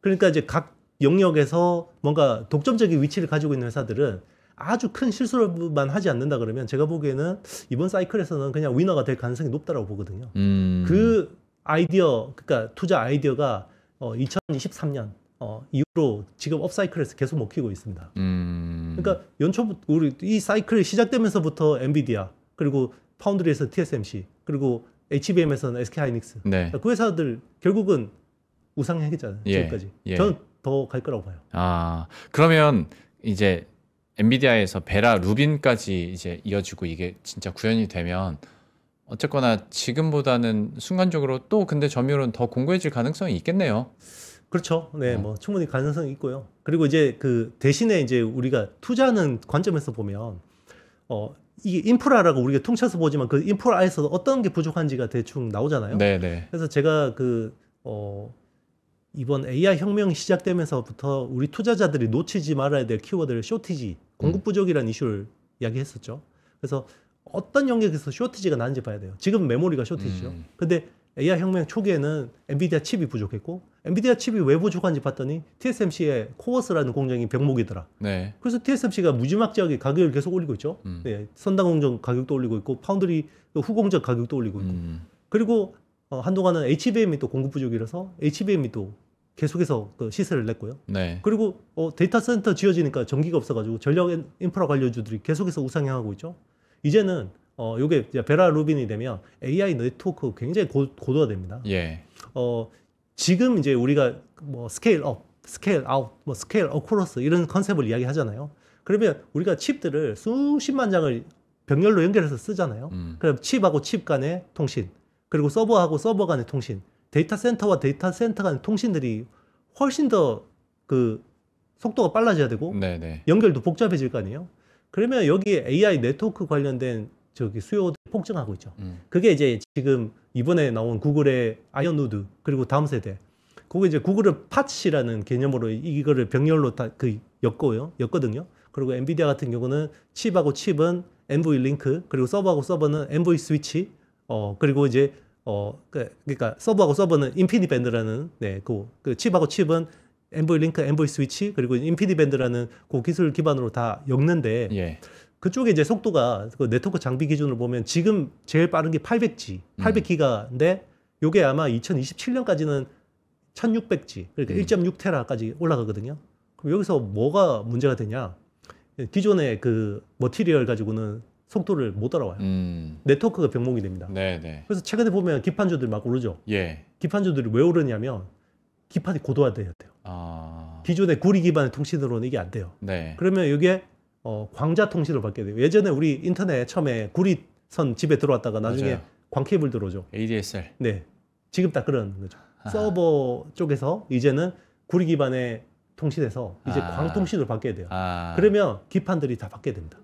[SPEAKER 2] 그러니까 이제 각 영역에서 뭔가 독점적인 위치를 가지고 있는 회사들은 아주 큰 실수만 하지 않는다 그러면 제가 보기에는 이번 사이클에서는 그냥 위너가 될 가능성이 높다고 보거든요. 그 아이디어, 그러니까 투자 아이디어가 2023년 이후로 지금 업사이클에서 계속 먹히고 있습니다. 그러니까 연초부터 우리 이 사이클이 시작되면서부터 엔비디아 그리고 파운드리에서 TSMC 그리고 HBM에서는 SK하이닉스
[SPEAKER 1] 네.
[SPEAKER 2] 그 회사들 결국은 우상향했잖아요.
[SPEAKER 1] 예,
[SPEAKER 2] 지금까지.
[SPEAKER 1] 예.
[SPEAKER 2] 저는 더 갈 거라고 봐요.
[SPEAKER 1] 아, 그러면 이제 엔비디아에서 베라 루빈까지 이제 이어지고 이게 진짜 구현이 되면 어쨌거나 지금보다는 순간적으로 또 근데 점유율은 더 공고해질 가능성이 있겠네요.
[SPEAKER 2] 그렇죠. 네, 뭐 충분히 가능성이 있고요. 그리고 이제 그 대신에 이제 우리가 투자하는 관점에서 보면 이게 인프라라고 우리가 퉁쳐서 보지만 그 인프라에서 어떤 게 부족한지가 대충 나오잖아요.
[SPEAKER 1] 네, 네.
[SPEAKER 2] 그래서 제가 이번 AI 혁명이 시작되면서부터 우리 투자자들이 놓치지 말아야 될 키워드를 쇼티지, 공급 부족이라는 이슈를 이야기했었죠. 그래서 어떤 영역에서 쇼티지가 나는지 봐야 돼요. 지금 메모리가 쇼티지죠. 근데 AI 혁명 초기에는 엔비디아 칩이 부족했고 엔비디아 칩이 왜 부족한지 봤더니 TSMC의 코어스라는 공정이 병목이더라.
[SPEAKER 1] 네.
[SPEAKER 2] 그래서 TSMC가 무지막지하게 가격을 계속 올리고 있죠. 네, 선당 공정 가격도 올리고 있고 파운드리 후공정 가격도 올리고 있고 그리고 한동안은 HBM이 또 공급 부족이라서 HBM이 또 계속해서 그 시세를 냈고요.
[SPEAKER 1] 네.
[SPEAKER 2] 그리고 데이터 센터 지어지니까 전기가 없어가지고 전력 인프라 관료주들이 계속해서 우상향하고 있죠. 이제는 요게 이제 베라 루빈이 되면 AI 네트워크 굉장히 고도화됩니다.
[SPEAKER 1] 예.
[SPEAKER 2] 지금 이제 우리가 뭐 스케일 업, 스케일 아웃, 뭐 스케일 어크로스 이런 컨셉을 이야기하잖아요. 그러면 우리가 칩들을 수십만 장을 병렬로 연결해서 쓰잖아요. 그럼 칩하고 칩 간의 통신, 그리고 서버하고 서버 간의 통신, 데이터 센터와 데이터 센터 간의 통신들이 훨씬 더 그 속도가 빨라져야 되고
[SPEAKER 1] 네네.
[SPEAKER 2] 연결도 복잡해질 거 아니에요. 그러면 여기 AI 네트워크 관련된 저기 수요들이 폭증하고 있죠. 그게 이제 지금 이번에 나온 구글의 아이언 노드 그리고 다음 세대. 그거 이제 구글은 팟이라는 개념으로 이거를 병렬로 다 였거든요. 그리고 엔비디아 같은 경우는 칩하고 칩은 엔보이 링크, 그리고 서버하고 서버는 엔보이 스위치. 그리고 이제 그러니까 서버하고 서버는 인피니 밴드라는 그 칩하고 칩은 엔보이 링크, 엔보이 스위치, 그리고 인피니 밴드라는 그 기술 기반으로 다 엮는데
[SPEAKER 1] 예.
[SPEAKER 2] 그쪽에 이제 속도가 그 네트워크 장비 기준으로 보면 지금 제일 빠른 게 800G, 800기가인데 요게 아마 2027년까지는 1600G, 그러니까 1.6테라까지 올라가거든요. 그럼 여기서 뭐가 문제가 되냐? 기존의 그 머티리얼 가지고는 속도를 못 따라와요. 네트워크가 병목이 됩니다.
[SPEAKER 1] 네네.
[SPEAKER 2] 그래서 최근에 보면 기판주들 막 오르죠.
[SPEAKER 1] 예.
[SPEAKER 2] 기판주들이 왜 오르냐면 기판이 고도화돼야 돼요.
[SPEAKER 1] 아.
[SPEAKER 2] 기존의 구리 기반의 통신으로는 이게 안 돼요.
[SPEAKER 1] 네.
[SPEAKER 2] 그러면 이게 광자 통신으로 바뀌어야 돼요. 예전에 우리 인터넷 처음에 구리선 집에 들어왔다가 나중에
[SPEAKER 1] 맞아요.
[SPEAKER 2] 광케이블 들어오죠.
[SPEAKER 1] ADSL.
[SPEAKER 2] 네, 지금 딱 그런 거죠. 서버 쪽에서 이제는 구리 기반의 통신에서 이제 광통신으로 바뀌어야 돼요. 그러면 기판들이 다 바뀌어야 됩니다.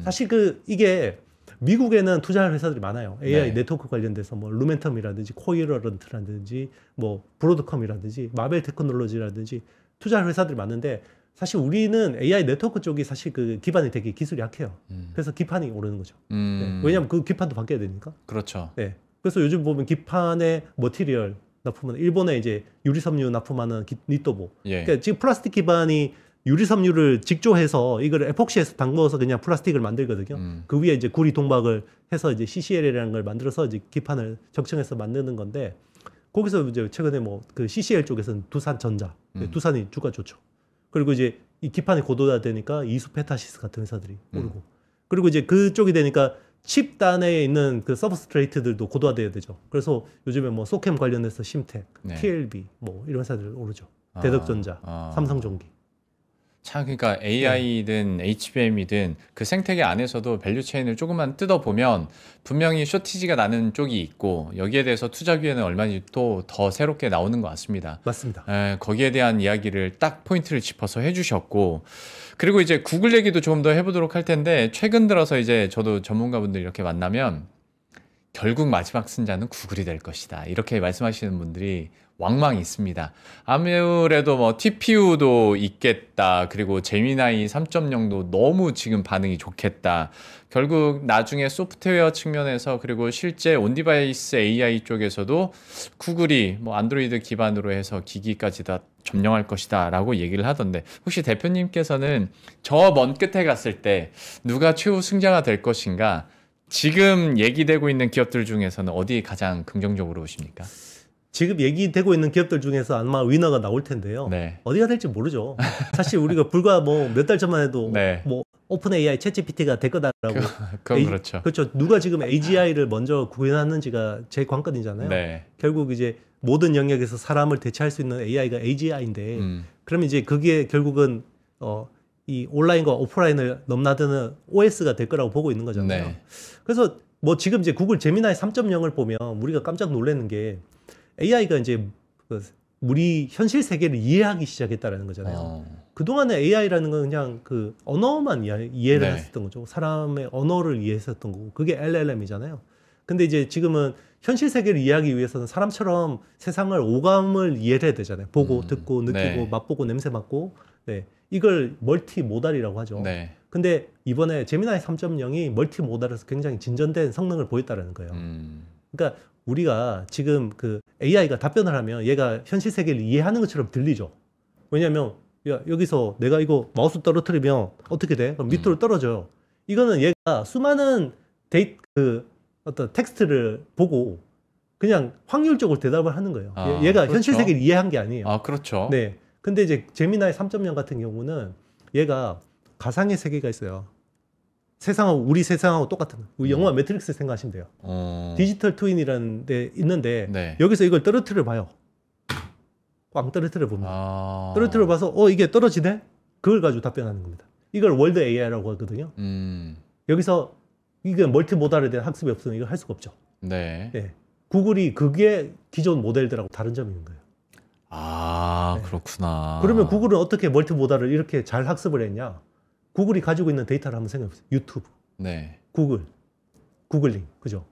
[SPEAKER 2] 사실 이게 미국에는 투자할 회사들이 많아요. AI
[SPEAKER 1] 네.
[SPEAKER 2] 네트워크 관련돼서 뭐 루멘텀이라든지 코이러런트라든지 뭐 브로드컴이라든지 마벨 테크놀로지라든지 투자할 회사들이 많은데 사실 우리는 AI 네트워크 쪽이 사실 그 기반이 되게 기술이 약해요. 그래서 기판이 오르는 거죠. 네. 왜냐하면 그 기판도 바뀌어야 되니까.
[SPEAKER 1] 그렇죠.
[SPEAKER 2] 네. 그래서 요즘 보면 기판의 머티리얼 납품은 일본에 이제 유리섬유 납품하는 니토보.
[SPEAKER 1] 예.
[SPEAKER 2] 그러니까 지금 플라스틱 기반이 유리섬유를 직조해서 이걸 에폭시에서 담궈서 그냥 플라스틱을 만들거든요. 그 위에 이제 구리 동박을 해서 이제 CCL이라는 걸 만들어서 이제 기판을 적층해서 만드는 건데 거기서 이제 최근에 뭐 그 CCL 쪽에서는 두산전자, 두산이 주가 좋죠. 그리고 이제 이 기판이 고도화되니까 이수페타시스 같은 회사들이 오르고 그리고 이제 그쪽이 되니까 칩 단에 있는 그 서브스트레이트들도 고도화돼야 되죠. 그래서 요즘에 뭐 소캠 관련해서 심텍,
[SPEAKER 1] 네.
[SPEAKER 2] TLB 뭐 이런 회사들 오르죠. 대덕전자, 삼성전기.
[SPEAKER 1] 참 그러니까 AI든 HBM이든 그 생태계 안에서도 밸류 체인을 조금만 뜯어보면 분명히 쇼티지가 나는 쪽이 있고 여기에 대해서 투자 기회는 얼마든지 또 더 새롭게 나오는 것 같습니다.
[SPEAKER 2] 맞습니다.
[SPEAKER 1] 거기에 대한 이야기를 딱 포인트를 짚어서 해주셨고 그리고 이제 구글 얘기도 조금 더 해보도록 할 텐데 최근 들어서 이제 저도 전문가분들 이렇게 만나면 결국 마지막 승자는 구글이 될 것이다. 이렇게 말씀하시는 분들이 왕왕 있습니다. 아무래도 뭐 TPU도 있겠다. 그리고 제미나이 3.0도 너무 지금 반응이 좋겠다. 결국 나중에 소프트웨어 측면에서 그리고 실제 온디바이스 AI 쪽에서도 구글이 뭐 안드로이드 기반으로 해서 기기까지 다 점령할 것이다 라고 얘기를 하던데 혹시 대표님께서는 저 먼 끝에 갔을 때 누가 최후 승자가 될 것인가 지금 얘기되고 있는 기업들 중에서는 어디 가장 긍정적으로 보십니까?
[SPEAKER 2] 지금 얘기되고 있는 기업들 중에서 아마 위너가 나올 텐데요.
[SPEAKER 1] 네.
[SPEAKER 2] 어디가 될지 모르죠. 사실 우리가 불과 뭐 몇 달 전만 해도
[SPEAKER 1] 네.
[SPEAKER 2] 뭐 오픈 AI, 챗GPT가 될 거다라고.
[SPEAKER 1] 그건 그렇죠.
[SPEAKER 2] 그렇죠. 누가 지금 AGI를 먼저 구현하는지가 제 관건이잖아요.
[SPEAKER 1] 네.
[SPEAKER 2] 결국 이제 모든 영역에서 사람을 대체할 수 있는 AI가 AGI인데, 그러면 이제 그게 결국은 이 온라인과 오프라인을 넘나드는 OS가 될 거라고 보고 있는 거잖아요.
[SPEAKER 1] 네.
[SPEAKER 2] 그래서 뭐 지금 이제 구글 제미나이 3.0을 보면 우리가 깜짝 놀라는 게 AI가 이제 우리 현실 세계를 이해하기 시작했다라는 거잖아요. 그동안에 AI라는 건 그냥 그 언어만 이해를
[SPEAKER 1] 네.
[SPEAKER 2] 했었던 거죠. 사람의 언어를 이해했었던 거고 그게 LLM이잖아요. 근데 이제 지금은 현실 세계를 이해하기 위해서는 사람처럼 세상을 오감을 이해를 해야 되잖아요. 보고 듣고 느끼고
[SPEAKER 1] 네.
[SPEAKER 2] 맛보고 냄새 맡고 네. 이걸 멀티모달이라고 하죠.
[SPEAKER 1] 네.
[SPEAKER 2] 근데 이번에 제미나이 3.0이 멀티모달에서 굉장히 진전된 성능을 보였다는 거예요. 그러니까 우리가 지금 그 AI가 답변을 하면 얘가 현실 세계를 이해하는 것처럼 들리죠. 왜냐하면 야, 여기서 내가 이거 마우스 떨어뜨리면 어떻게 돼? 그럼 밑으로 떨어져요. 이거는 얘가 수많은 어떤 텍스트를 보고 그냥 확률적으로 대답을 하는 거예요. 얘가
[SPEAKER 1] 그렇죠.
[SPEAKER 2] 현실 세계를 이해한 게 아니에요.
[SPEAKER 1] 그렇죠.
[SPEAKER 2] 네. 근데 이제 제미나이 3.0 같은 경우는 얘가 가상의 세계가 있어요. 우리 세상하고 똑같은 우리 영화 매트릭스 생각하시면 돼요. 디지털 트윈이라는 데 있는데
[SPEAKER 1] 네.
[SPEAKER 2] 여기서 이걸 떨어뜨려 봐요. 꽝 떨어뜨려 봅니다. 떨어뜨려 봐서 이게 떨어지네? 그걸 가지고 답변하는 겁니다. 이걸 월드 AI라고 하거든요. 여기서 이게 멀티모달에 대한 학습이 없으면 이걸 할 수가 없죠.
[SPEAKER 1] 네.
[SPEAKER 2] 네. 구글이 그게 기존 모델들하고 다른 점이 있는 거예요.
[SPEAKER 1] 네. 그렇구나.
[SPEAKER 2] 그러면 구글은 어떻게 멀티모달을 이렇게 잘 학습을 했냐? 구글이 가지고 있는 데이터를 한번 생각해 보세요. 유튜브,
[SPEAKER 1] 네.
[SPEAKER 2] 구글링, 그죠?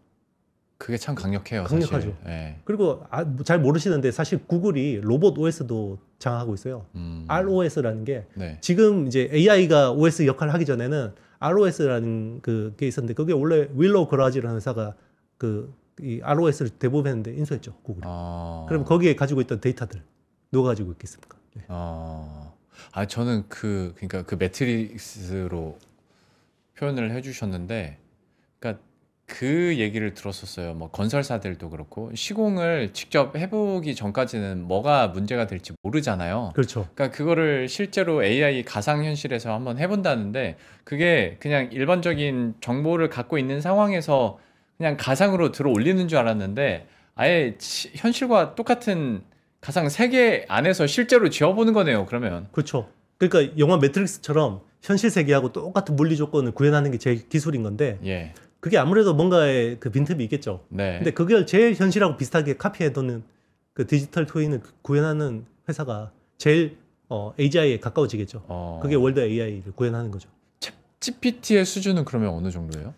[SPEAKER 1] 그게 참 강력해요.
[SPEAKER 2] 강력하죠.
[SPEAKER 1] 사실. 네.
[SPEAKER 2] 그리고 잘 모르시는데 사실 구글이 로봇 OS도 장악하고 있어요. ROS라는 게
[SPEAKER 1] 네.
[SPEAKER 2] 지금 이제 AI가 OS 역할을 하기 전에는 ROS라는 그게 있었는데 그게 원래 윌로우 거라지라는 회사가 이 ROS를 대부분 했는데 인수했죠, 구글이. 그럼 거기에 가지고 있던 데이터들 누가 가지고 있겠습니까? 네.
[SPEAKER 1] 저는 그러니까 그 매트릭스로 표현을 해주셨는데, 그러니까 그 얘기를 들었었어요. 뭐 건설사들도 그렇고 시공을 직접 해보기 전까지는 뭐가 문제가 될지 모르잖아요.
[SPEAKER 2] 그렇죠.
[SPEAKER 1] 그러니까 그거를 실제로 AI 가상현실에서 한번 해본다는데 그게 그냥 일반적인 정보를 갖고 있는 상황에서 그냥 가상으로 들어 올리는 줄 알았는데 아예 현실과 똑같은 가상 세계 안에서 실제로 지어보는 거네요. 그러면.
[SPEAKER 2] 그렇죠. 그러니까 영화 매트릭스처럼 현실 세계하고 똑같은 물리 조건을 구현하는 게 제 기술인 건데
[SPEAKER 1] 예.
[SPEAKER 2] 그게 아무래도 뭔가의 그 빈틈이 있겠죠.
[SPEAKER 1] 네.
[SPEAKER 2] 근데 그걸 제일 현실하고 비슷하게 카피해두는 그 디지털 트윈을 구현하는 회사가 제일 AGI에 가까워지겠죠. 그게 월드 AI를 구현하는 거죠.
[SPEAKER 1] GPT의 수준은 그러면 어느 정도예요?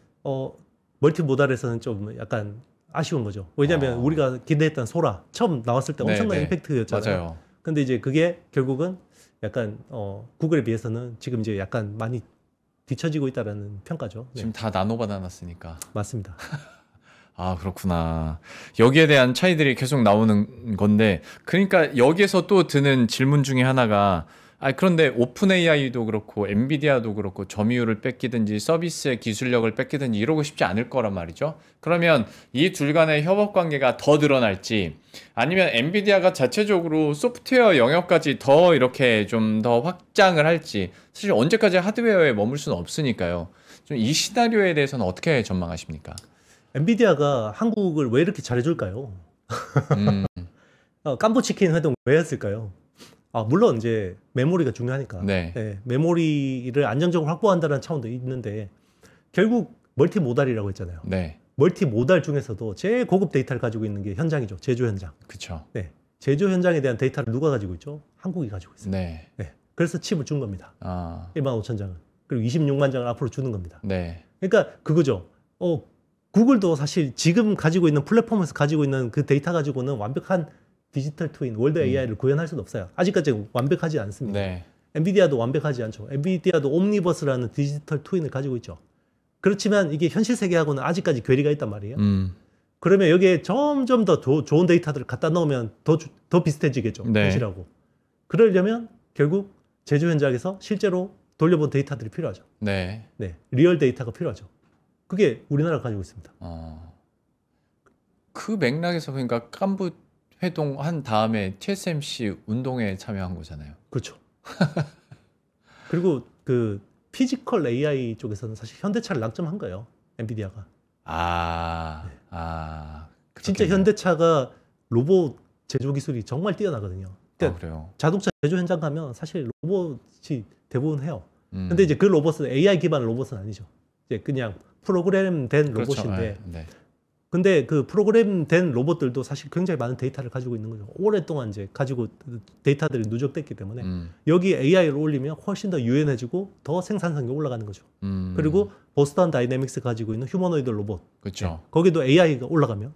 [SPEAKER 2] 멀티모달에서는 좀 약간 아쉬운 거죠. 왜냐하면 우리가 기대했던 소라 처음 나왔을 때 엄청난
[SPEAKER 1] 네.
[SPEAKER 2] 임팩트였잖아요.
[SPEAKER 1] 맞아요.
[SPEAKER 2] 근데 이제 그게 결국은 약간 구글에 비해서는 지금 이제 약간 많이 뒤처지고 있다라는 평가죠. 네.
[SPEAKER 1] 지금 다 나노 받아놨으니까.
[SPEAKER 2] 맞습니다.
[SPEAKER 1] 그렇구나. 여기에 대한 차이들이 계속 나오는 건데, 그러니까 여기에서 또 드는 질문 중에 하나가, 그런데 오픈 AI도 그렇고, 엔비디아도 그렇고, 점유율을 뺏기든지, 서비스의 기술력을 뺏기든지 이러고 싶지 않을 거란 말이죠. 그러면 이 둘 간의 협업 관계가 더 늘어날지, 아니면 엔비디아가 자체적으로 소프트웨어 영역까지 더 이렇게 좀 더 확장을 할지, 사실 언제까지 하드웨어에 머물 수는 없으니까요. 좀 이 시나리오에 대해서는 어떻게 전망하십니까?
[SPEAKER 2] 엔비디아가 한국을 왜 이렇게 잘해줄까요? 깜부치킨 회동 왜 했을까요? 물론 이제 메모리가 중요하니까
[SPEAKER 1] 네.
[SPEAKER 2] 네, 메모리를 안정적으로 확보한다는 차원도 있는데 결국 멀티모달이라고 했잖아요.
[SPEAKER 1] 네.
[SPEAKER 2] 멀티모달 중에서도 제일 고급 데이터를 가지고 있는 게 현장이죠. 제조 현장.
[SPEAKER 1] 그렇죠.
[SPEAKER 2] 네. 제조 현장에 대한 데이터를 누가 가지고 있죠? 한국이 가지고 있어요.
[SPEAKER 1] 네.
[SPEAKER 2] 네. 그래서 칩을 준 겁니다. 15,000장을. 그리고 26만 장을 앞으로 주는 겁니다.
[SPEAKER 1] 네.
[SPEAKER 2] 그러니까 그거죠. 구글도 사실 지금 가지고 있는 플랫폼에서 가지고 있는 그 데이터 가지고는 완벽한 디지털 트윈, 월드 AI를 구현할 수는 없어요. 아직까지 완벽하지 않습니다.
[SPEAKER 1] 네.
[SPEAKER 2] 엔비디아도 완벽하지 않죠. 엔비디아도 옴니버스라는 디지털 트윈을 가지고 있죠. 그렇지만 이게 현실 세계하고는 아직까지 괴리가 있단 말이에요. 그러면 여기에 점점 더 좋은 데이터들을 갖다 넣으면 더 비슷해지겠죠.
[SPEAKER 1] 네.
[SPEAKER 2] 현실하고. 그러려면 결국 제조 현장에서 실제로 돌려본 데이터들이 필요하죠.
[SPEAKER 1] 네.
[SPEAKER 2] 네, 리얼 데이터가 필요하죠. 그게 우리나라가 가지고 있습니다.
[SPEAKER 1] 그 맥락에서 그러니까 깐부 회동 한 다음에 TSMC 운동에 참여한 거잖아요.
[SPEAKER 2] 그렇죠. 그리고 그 피지컬 AI 쪽에서는 사실 현대차를 낙점한 거예요. 엔비디아가. 진짜
[SPEAKER 1] 그렇겠네요.
[SPEAKER 2] 현대차가 로봇 제조 기술이 정말 뛰어나거든요. 그러니까
[SPEAKER 1] 그래요.
[SPEAKER 2] 자동차 제조 현장 가면 사실 로봇이 대부분 해요.
[SPEAKER 1] 음.
[SPEAKER 2] 근데 이제 그 로봇은 AI 기반 로봇은 아니죠. 이제 그냥 프로그램된
[SPEAKER 1] 그렇죠.
[SPEAKER 2] 로봇인데
[SPEAKER 1] 네.
[SPEAKER 2] 근데 그 프로그램된 로봇들도 사실 굉장히 많은 데이터를 가지고 있는 거죠. 오랫동안 이제 가지고 데이터들이 누적됐기 때문에 여기 AI를 올리면 훨씬 더 유연해지고 더 생산성이 올라가는 거죠. 그리고 보스턴 다이내믹스 가지고 있는 휴머노이드 로봇.
[SPEAKER 1] 그렇죠.
[SPEAKER 2] 거기도 AI가 올라가면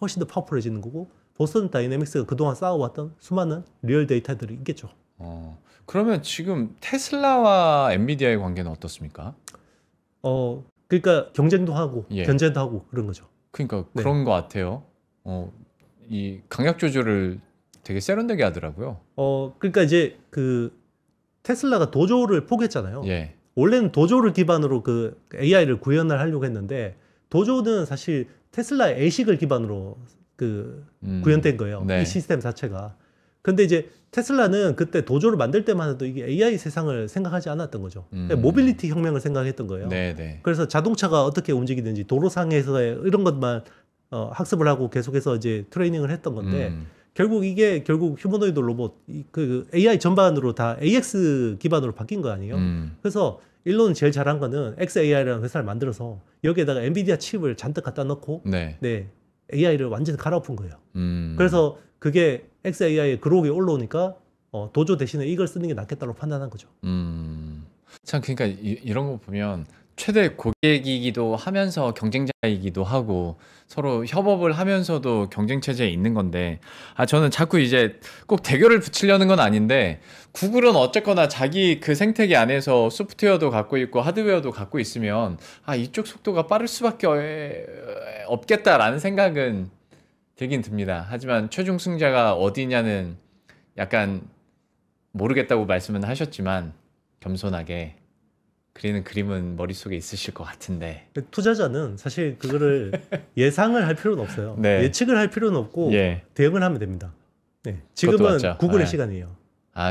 [SPEAKER 2] 훨씬 더 파워풀해지는 거고 보스턴 다이내믹스가 그동안 쌓아왔던 수많은 리얼 데이터들이 있겠죠.
[SPEAKER 1] 그러면 지금 테슬라와 엔비디아의 관계는 어떻습니까?
[SPEAKER 2] 그러니까 경쟁도 하고
[SPEAKER 1] 예.
[SPEAKER 2] 견제도 하고 그런 거죠.
[SPEAKER 1] 그러니까
[SPEAKER 2] 네.
[SPEAKER 1] 그런 것 같아요. 이 강약 조절을 되게 세련되게 하더라고요.
[SPEAKER 2] 그러니까 이제 그 테슬라가 도조를 포기했잖아요.
[SPEAKER 1] 예.
[SPEAKER 2] 원래는 도조를 기반으로 그 AI를 구현을 하려고 했는데 도조는 사실 테슬라의 ASIC을 기반으로 그 구현된 거예요.
[SPEAKER 1] 네.
[SPEAKER 2] 이 시스템 자체가. 근데 이제 테슬라는 그때 도조를 만들 때만 해도 이게 AI 세상을 생각하지 않았던 거죠. 모빌리티 혁명을 생각했던 거예요.
[SPEAKER 1] 네.
[SPEAKER 2] 그래서 자동차가 어떻게 움직이는지 도로상에서의 이런 것만 학습을 하고 계속해서 이제 트레이닝을 했던 건데 결국 휴머노이드 로봇 그 AI 전반으로 다 AX 기반으로 바뀐 거 아니에요. 그래서 일론은 제일 잘한 거는 xAI라는 회사를 만들어서 여기에다가 엔비디아 칩을 잔뜩 갖다 넣고
[SPEAKER 1] 네.
[SPEAKER 2] AI를 완전히 갈아엎은 거예요.
[SPEAKER 1] 그래서
[SPEAKER 2] 그래서 그게 xAI의 그룹이 올라오니까 도조 대신에 이걸 쓰는 게 낫겠다고 판단한 거죠.
[SPEAKER 1] 참 그러니까 이런 거 보면 최대 고객이기도 하면서 경쟁자이기도 하고 서로 협업을 하면서도 경쟁 체제에 있는 건데 저는 자꾸 이제 꼭 대결을 붙이려는 건 아닌데 구글은 어쨌거나 자기 그 생태계 안에서 소프트웨어도 갖고 있고 하드웨어도 갖고 있으면 이쪽 속도가 빠를 수밖에 없겠다라는 생각은 들긴 듭니다. 하지만 최종 승자가 어디냐는 약간 모르겠다고 말씀은 하셨지만 겸손하게 그리는 그림은 머릿속에 있으실 것 같은데
[SPEAKER 2] 투자자는 사실 그거를 예상을 할 필요는 없어요.
[SPEAKER 1] 네.
[SPEAKER 2] 예측을 할 필요는 없고 대응을 하면 됩니다. 지금은
[SPEAKER 1] 맞죠.
[SPEAKER 2] 구글의 시간이에요.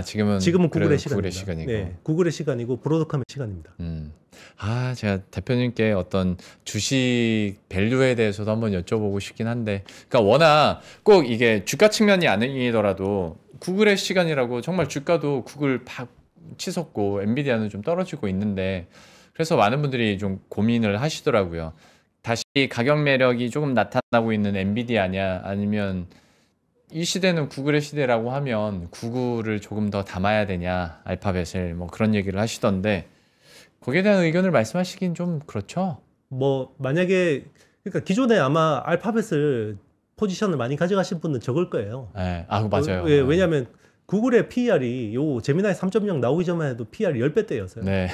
[SPEAKER 1] 지금은
[SPEAKER 2] 구글의
[SPEAKER 1] 시간이고.
[SPEAKER 2] 네, 구글의 시간이고 브로드컴의 시간입니다.
[SPEAKER 1] 제가 대표님께 어떤 주식 밸류에 대해서도 한번 여쭤보고 싶긴 한데, 그러니까 워낙 꼭 이게 주가 측면이 아니더라도 구글의 시간이라고 정말 주가도 구글 치솟고 엔비디아는 좀 떨어지고 있는데, 그래서 많은 분들이 좀 고민을 하시더라고요. 다시 가격 매력이 조금 나타나고 있는 엔비디아냐, 아니면 이 시대는 구글의 시대라고 하면 구글을 조금 더 담아야 되냐, 알파벳을 뭐 그런 얘기를 하시던데 거기에 대한 의견을 말씀하시긴 좀 그렇죠?
[SPEAKER 2] 만약에 그러니까 기존에 아마 알파벳을 포지션을 많이 가져가신 분은 적을 거예요.
[SPEAKER 1] 네, 맞아요.
[SPEAKER 2] 왜냐하면 구글의 PER이 제미나이 3.0 나오기 전만 해도 PER이 10배대였어요.
[SPEAKER 1] 네.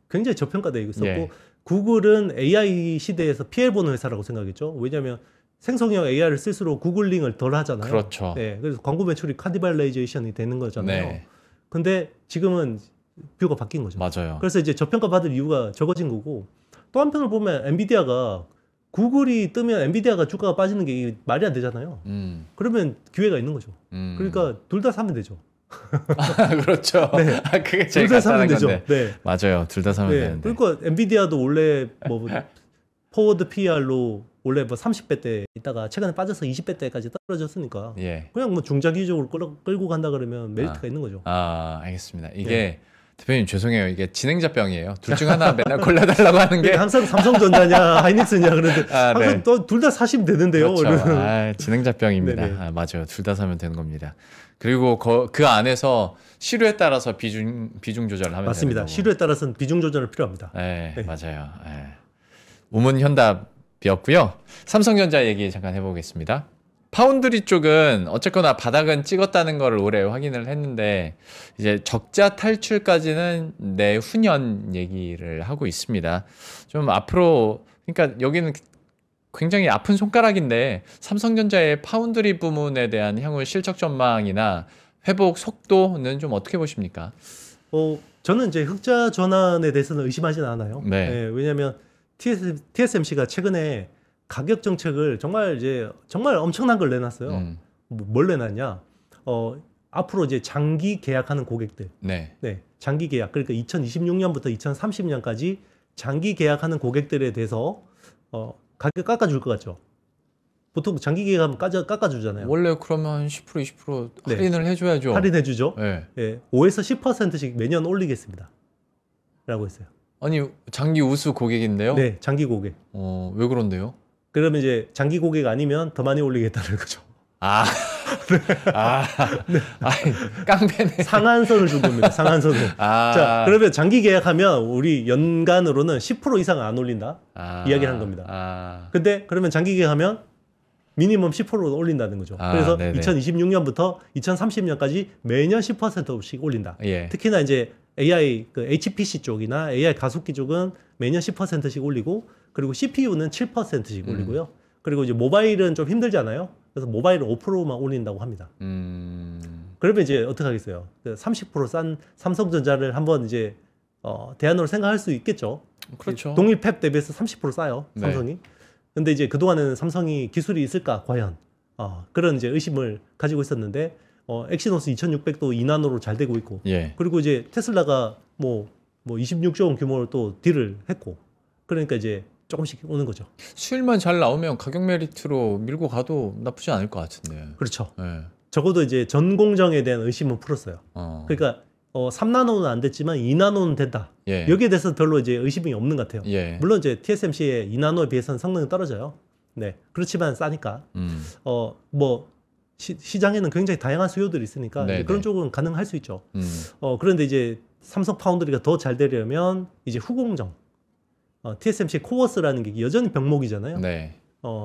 [SPEAKER 2] 굉장히 저평가되어 있었고 구글은 AI 시대에서 PL 보는 회사라고 생각했죠. 왜냐하면 생성형 AI를 쓸수록 구글링을 덜 하잖아요.
[SPEAKER 1] 그렇죠.
[SPEAKER 2] 그래서 광고 매출이 카디발레이제이션이 되는 거잖아요.
[SPEAKER 1] 네.
[SPEAKER 2] 근데 지금은 뷰가 바뀐 거죠.
[SPEAKER 1] 맞아요.
[SPEAKER 2] 그래서 이제 저평가 받을 이유가 적어진 거고, 또 한편으로 보면 엔비디아가 구글이 뜨면 엔비디아가 주가가 빠지는 게 말이 안 되잖아요. 그러면 기회가 있는 거죠. 그러니까 둘 다 사면 되죠.
[SPEAKER 1] 그렇죠.
[SPEAKER 2] 네.
[SPEAKER 1] 그게 제일
[SPEAKER 2] 둘 다 사면
[SPEAKER 1] 간단한
[SPEAKER 2] 되죠.
[SPEAKER 1] 건데.
[SPEAKER 2] 네.
[SPEAKER 1] 맞아요. 둘 다 사면 되는데.
[SPEAKER 2] 그러니까 엔비디아도 원래 포워드 PR로 원래 뭐 30배대 있다가 최근에 빠져서 20배대까지 떨어졌으니까
[SPEAKER 1] 예.
[SPEAKER 2] 그냥 뭐 중장기적으로 끌고 간다 그러면 메리트가 있는 거죠.
[SPEAKER 1] 알겠습니다. 이게 대표님 죄송해요. 이게 진행자병이에요. 둘 중 하나 맨날 골라달라고 하는 게
[SPEAKER 2] 항상 삼성전자냐 하이닉스냐 그러는데 항상
[SPEAKER 1] 네.
[SPEAKER 2] 둘 다 사시면 되는데요.
[SPEAKER 1] 그렇죠. 진행자병입니다.
[SPEAKER 2] 네네.
[SPEAKER 1] 맞아요. 둘 다 사면 되는 겁니다. 그리고 그 안에서 시류에 따라서 비중 조절을 하면
[SPEAKER 2] 맞습니다.
[SPEAKER 1] 되는 거고.
[SPEAKER 2] 시류에 따라서는 비중 조절이 필요합니다.
[SPEAKER 1] 네,
[SPEAKER 2] 네.
[SPEAKER 1] 맞아요. 우문현답이었고요. 삼성전자 얘기 잠깐 해보겠습니다. 파운드리 쪽은 어쨌거나 바닥은 찍었다는 걸 올해 확인을 했는데 이제 적자 탈출까지는 내후년 얘기를 하고 있습니다. 좀 앞으로 그러니까 여기는 굉장히 아픈 손가락인데 삼성전자의 파운드리 부문에 대한 향후 실적 전망이나 회복 속도는 좀 어떻게 보십니까?
[SPEAKER 2] 저는 이제 흑자 전환에 대해서는 의심하지는 않아요.
[SPEAKER 1] 네.
[SPEAKER 2] 왜냐하면 TSMC가 최근에 가격 정책을 정말 엄청난 걸 내놨어요. 뭘 내놨냐? 앞으로 이제 장기 계약하는 고객들,
[SPEAKER 1] 네.
[SPEAKER 2] 장기 계약. 그러니까 2026년부터 2030년까지 장기 계약하는 고객들에 대해서 가격 깎아줄 것 같죠. 보통 장기 계약하면 깎아주잖아요.
[SPEAKER 1] 원래 그러면 10% 20% 할인을 해줘야죠.
[SPEAKER 2] 할인해주죠.
[SPEAKER 1] 네.
[SPEAKER 2] 5에서 10%씩 매년 올리겠습니다. 라고 했어요.
[SPEAKER 1] 아니 장기 우수 고객인데요?
[SPEAKER 2] 네, 장기 고객.
[SPEAKER 1] 왜 그런데요?
[SPEAKER 2] 그러면 이제 장기 고객 아니면 더 많이 올리겠다는 거죠.
[SPEAKER 1] 깡패네.
[SPEAKER 2] 상한선을 준 겁니다. 상한선을. 자, 그러면 장기 계약하면 우리 연간으로는 10% 이상 안 올린다. 이야기를 한 겁니다. 근데 그러면 장기 계약하면 미니멈 10% 올린다는 거죠. 그래서
[SPEAKER 1] 네네.
[SPEAKER 2] 2026년부터 2030년까지 매년 10%씩 올린다.
[SPEAKER 1] 예.
[SPEAKER 2] 특히나 이제 AI 그 HPC 쪽이나 AI 가속기 쪽은 매년 10%씩 올리고 그리고 CPU는 7%씩 올리고요. 그리고 이제 모바일은 좀 힘들잖아요. 그래서 모바일은 5%만 올린다고 합니다. 그러면 이제 어떻게 하겠어요? 30%싼 삼성전자를 한번 이제 대안으로 생각할 수 있겠죠.
[SPEAKER 1] 그렇죠.
[SPEAKER 2] 동일 팹 대비해서 30% 싸요. 삼성이.
[SPEAKER 1] 네.
[SPEAKER 2] 근데 이제 그동안에는 삼성이 기술이 있을까 과연 그런 이제 의심을 가지고 있었는데 엑시노스 2600도 2나노로 잘 되고 있고
[SPEAKER 1] 예.
[SPEAKER 2] 그리고 이제 테슬라가 뭐 26조 원 규모로 또 딜을 했고 그러니까 이제 조금씩 오는 거죠.
[SPEAKER 1] 수율만 잘 나오면 가격 메리트로 밀고 가도 나쁘지 않을 것 같은데.
[SPEAKER 2] 그렇죠.
[SPEAKER 1] 네.
[SPEAKER 2] 적어도 이제 전 공정에 대한 의심은 풀었어요. 그러니까 3나노는 안 됐지만 2나노는 된다.
[SPEAKER 1] 예.
[SPEAKER 2] 여기에 대해서 별로 이제 의심이 없는 것 같아요.
[SPEAKER 1] 예.
[SPEAKER 2] 물론 이제 TSMC의 2나노에 비해서는 성능이 떨어져요. 네. 그렇지만 싸니까. 뭐 시장에는 굉장히 다양한 수요들이 있으니까 이제 그런 쪽은 가능할 수 있죠. 그런데 이제 삼성 파운드리가 더 잘 되려면 이제 후공정, TSMC 코어스라는 게 여전히 병목이잖아요.
[SPEAKER 1] 네.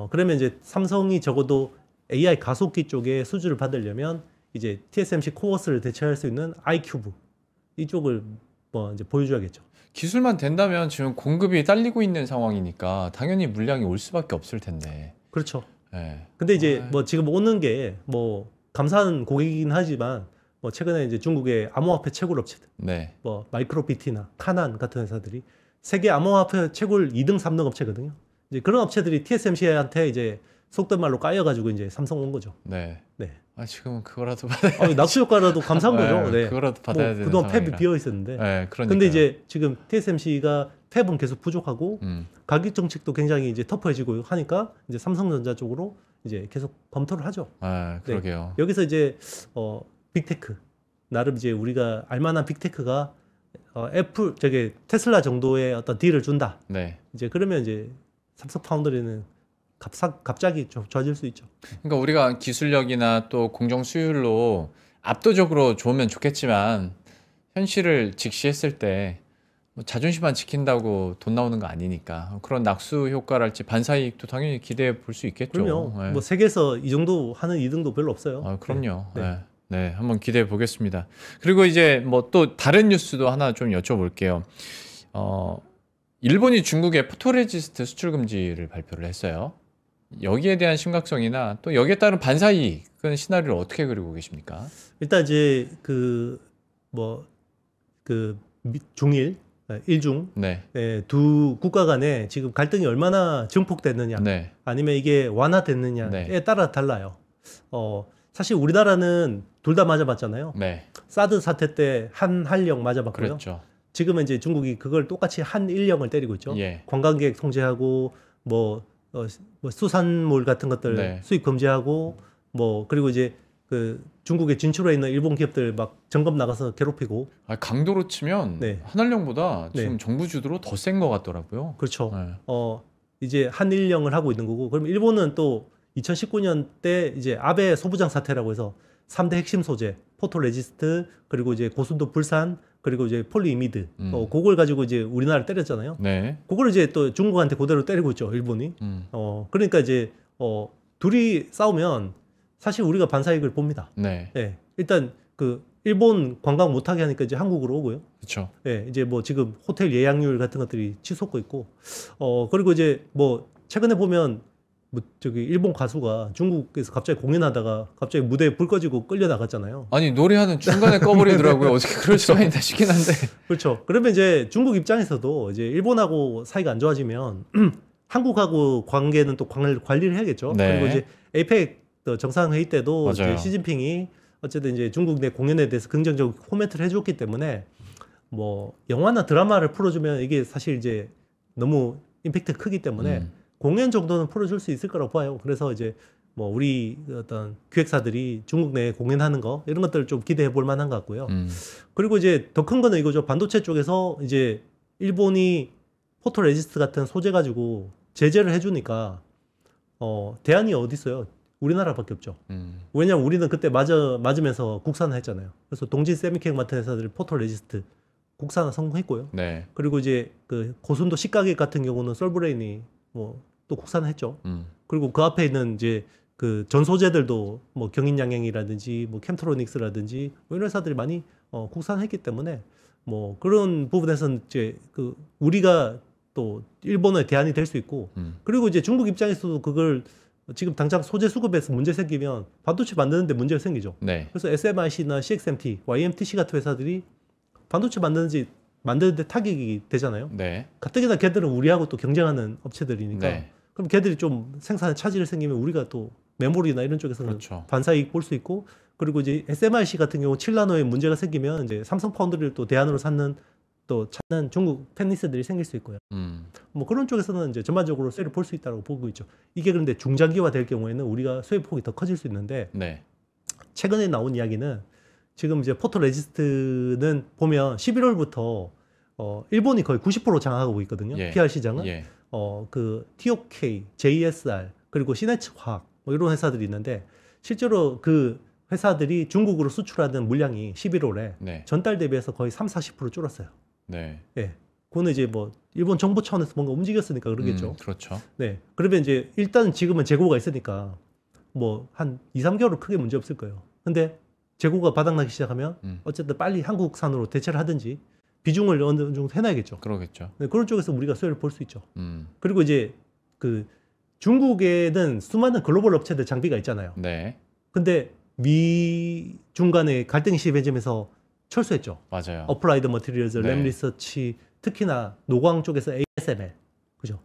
[SPEAKER 2] 그러면 이제 삼성이 적어도 AI 가속기 쪽에 수주를 받으려면 이제 TSMC 코어스를 대체할 수 있는 아이큐브 이쪽을 뭐 이제 보여줘야겠죠.
[SPEAKER 1] 기술만 된다면 지금 공급이 딸리고 있는 상황이니까 당연히 물량이 올 수밖에 없을 텐데.
[SPEAKER 2] 그렇죠.
[SPEAKER 1] 네.
[SPEAKER 2] 근데 이제 뭐 지금 오는 게 뭐 감사한 고객이긴 하지만 뭐 최근에 이제 중국의 암호화폐 채굴 업체들,
[SPEAKER 1] 네.
[SPEAKER 2] 뭐 마이크로비티나 카난 같은 회사들이 세계 암호화폐 채굴 2등, 3등 업체거든요. 이제 그런 업체들이 TSMC한테 이제 속된 말로 까여가지고 이제 삼성 온 거죠.
[SPEAKER 1] 네.
[SPEAKER 2] 네.
[SPEAKER 1] 지금은 그거라도 받아야.
[SPEAKER 2] 낙수 효과라도 감사한 거죠. 네.
[SPEAKER 1] 그거라도 받아야 되는
[SPEAKER 2] 그동안 팹이
[SPEAKER 1] 상황이라.
[SPEAKER 2] 비어 있었는데.
[SPEAKER 1] 네, 그러니까.
[SPEAKER 2] 근데 이제 지금 TSMC가 팹은 계속 부족하고 가격 정책도 굉장히 이제 터프해지고 하니까 이제 삼성전자 쪽으로 이제 계속 검토를 하죠.
[SPEAKER 1] 그러게요.
[SPEAKER 2] 네. 여기서 이제 빅테크 나름 이제 우리가 알만한 빅테크가 테슬라 정도의 어떤 딜을 준다.
[SPEAKER 1] 네.
[SPEAKER 2] 이제 그러면 이제 삼성 파운드리는 갑자기 좋아질 수 있죠.
[SPEAKER 1] 그러니까 우리가 기술력이나 또 공정 수율로 압도적으로 좋으면 좋겠지만 현실을 직시했을 때 뭐 자존심만 지킨다고 돈 나오는 거 아니니까 그런 낙수 효과랄지 반사이익도 당연히 기대해 볼 수 있겠죠.
[SPEAKER 2] 그럼요.
[SPEAKER 1] 네.
[SPEAKER 2] 뭐 세계에서 이 정도 하는 이등도 별로 없어요.
[SPEAKER 1] 그럼요.
[SPEAKER 2] 네.
[SPEAKER 1] 네, 한번 기대해 보겠습니다. 그리고 이제 뭐 또 다른 뉴스도 하나 좀 여쭤볼게요. 일본이 중국에 포토레지스트 수출 금지를 발표를 했어요. 여기에 대한 심각성이나 또 여기에 따른 반사이익은 시나리오를 어떻게 그리고 계십니까?
[SPEAKER 2] 일단 이제 중일 일중
[SPEAKER 1] 네.
[SPEAKER 2] 두 국가 간에 지금 갈등이 얼마나 증폭됐느냐
[SPEAKER 1] 네.
[SPEAKER 2] 아니면 이게 완화됐느냐에
[SPEAKER 1] 네.
[SPEAKER 2] 따라 달라요. 사실 우리나라는 둘 다 맞아봤잖아요.
[SPEAKER 1] 네.
[SPEAKER 2] 사드 사태 때 한한령 맞아봤고요.
[SPEAKER 1] 그렇죠.
[SPEAKER 2] 지금은 이제 중국이 그걸 똑같이 한일령을 때리고 있죠.
[SPEAKER 1] 예.
[SPEAKER 2] 관광객 통제하고 뭐 뭐 수산물 같은 것들
[SPEAKER 1] 네.
[SPEAKER 2] 수입 금지하고 뭐 그리고 이제 그 중국에 진출해 있는 일본 기업들 막 점검 나가서 괴롭히고.
[SPEAKER 1] 강도로 치면
[SPEAKER 2] 네.
[SPEAKER 1] 한한령보다 지금
[SPEAKER 2] 네.
[SPEAKER 1] 정부 주도로 더 센 것 같더라고요.
[SPEAKER 2] 그렇죠.
[SPEAKER 1] 네.
[SPEAKER 2] 이제 한일령을 하고 있는 거고, 그럼 일본은 또 2019년 때 이제 아베 소부장 사태라고 해서 3대 핵심 소재, 포토레지스트, 그리고 이제 고순도 불산, 그리고 이제 폴리이미드, 그걸 가지고 이제 우리나라를 때렸잖아요.
[SPEAKER 1] 네.
[SPEAKER 2] 그걸 이제 또 중국한테 그대로 때리고 있죠, 일본이. 그러니까 이제 둘이 싸우면 사실 우리가 반사이익을 봅니다.
[SPEAKER 1] 네.
[SPEAKER 2] 예, 일단 그 일본 관광 못하게 하니까 이제 한국으로 오고요.
[SPEAKER 1] 그렇죠.
[SPEAKER 2] 예, 이제 뭐 지금 호텔 예약률 같은 것들이 치솟고 있고, 그리고 이제 뭐 최근에 보면 뭐 저기 일본 가수가 중국에서 갑자기 공연하다가 갑자기 무대에 불 꺼지고 끌려 나갔잖아요.
[SPEAKER 1] 아니 노래하는 중간에 꺼버리더라고요. 어떻게 그럴 수가 있나 싶긴 한데.
[SPEAKER 2] 그렇죠. 그러면 이제 중국 입장에서도 이제 일본하고 사이가 안 좋아지면 한국하고 관계는 또 관리를 해야겠죠.
[SPEAKER 1] 네.
[SPEAKER 2] 그리고 이제 에이펙 정상회의 때도
[SPEAKER 1] 맞아요.
[SPEAKER 2] 이제 시진핑이 어쨌든 이제 중국 내 공연에 대해서 긍정적으로 코멘트를 해줬기 때문에 뭐 영화나 드라마를 풀어주면 이게 사실 이제 너무 임팩트 크기 때문에 공연 정도는 풀어줄 수 있을 거라고 봐요. 그래서 이제 뭐 우리 어떤 기획사들이 중국 내에 공연하는 거 이런 것들을 좀 기대해 볼 만한 것 같고요. 그리고 이제 더 큰 거는 이거죠. 반도체 쪽에서 이제 일본이 포토레지스트 같은 소재 가지고 제재를 해주니까 대안이 어디 있어요? 우리나라밖에 없죠. 왜냐면 우리는 그때 맞으면서 국산화 했잖아요. 그래서 동진 세미케이크 같은 회사들이 포토레지스트 국산화 성공했고요.
[SPEAKER 1] 네.
[SPEAKER 2] 그리고 이제 그 고순도 식가격 같은 경우는 솔브레인이 뭐 또 국산화했죠. 그리고 그 앞에 있는 이제 그 전 소재들도 뭐 경인양행이라든지 뭐 캠트로닉스라든지 뭐 이런 회사들이 많이 국산했기 때문에 뭐 그런 부분에서는 이제 그 우리가 또 일본의 대안이 될 수 있고, 그리고 이제 중국 입장에서도 그걸 지금 당장 소재 수급에서 문제 생기면 반도체 만드는데 문제가 생기죠.
[SPEAKER 1] 네.
[SPEAKER 2] 그래서 SMIC나 CXMT, YMTC 같은 회사들이 반도체 만드는데 타격이 되잖아요.
[SPEAKER 1] 네.
[SPEAKER 2] 가뜩이나 걔들은 우리하고 또 경쟁하는 업체들이니까.
[SPEAKER 1] 네.
[SPEAKER 2] 그럼 걔들이 좀 생산에 차질이 생기면 우리가 또 메모리나 이런 쪽에서는
[SPEAKER 1] 그렇죠.
[SPEAKER 2] 반사이익 볼 수 있고, 그리고 이제 SMIC 같은 경우 7나노에 문제가 생기면 이제 삼성 파운드리를 또 대안으로 찾는 중국 팬리스들이 생길 수 있고요. 뭐 그런 쪽에서는 이제 전반적으로 수혜를 볼 수 있다고 보고 있죠. 이게 그런데 중장기화 될 경우에는 우리가 수혜 폭이 더 커질 수 있는데,
[SPEAKER 1] 네.
[SPEAKER 2] 최근에 나온 이야기는 지금 이제 포토레지스트는 보면 11월부터 일본이 거의 90% 장악하고 있거든요.
[SPEAKER 1] 예.
[SPEAKER 2] PR 시장은.
[SPEAKER 1] 예.
[SPEAKER 2] 그 TOK, JSR, 그리고 시네츠 화학 뭐 이런 회사들이 있는데, 실제로 그 회사들이 중국으로 수출하는 물량이 11월에
[SPEAKER 1] 네.
[SPEAKER 2] 전달 대비해서 거의 30-40% 줄었어요.
[SPEAKER 1] 네.
[SPEAKER 2] 예. 그거는 이제 뭐 일본 정부 차원에서 뭔가 움직였으니까 그러겠죠.
[SPEAKER 1] 그렇죠.
[SPEAKER 2] 네. 그러면 이제 일단 지금은 재고가 있으니까 뭐 한 2-3개월은 크게 문제 없을 거예요. 근데 재고가 바닥나기 시작하면 어쨌든 빨리 한국산으로 대체를 하든지 비중을 어느 정도 해놔야겠죠.
[SPEAKER 1] 그러겠죠.
[SPEAKER 2] 네, 그런 쪽에서 우리가 수혜를 볼 수 있죠.
[SPEAKER 1] 음.
[SPEAKER 2] 그리고 이제 그 중국에는 수많은 글로벌 업체들 장비가 있잖아요.
[SPEAKER 1] 네.
[SPEAKER 2] 근데 미 중간에 갈등이 심해지면서 철수했죠.
[SPEAKER 1] 맞아요.
[SPEAKER 2] 어플라이드 머티리얼즈,
[SPEAKER 1] 네.
[SPEAKER 2] 램리서치, 특히나 노광 쪽에서 ASML, 그죠?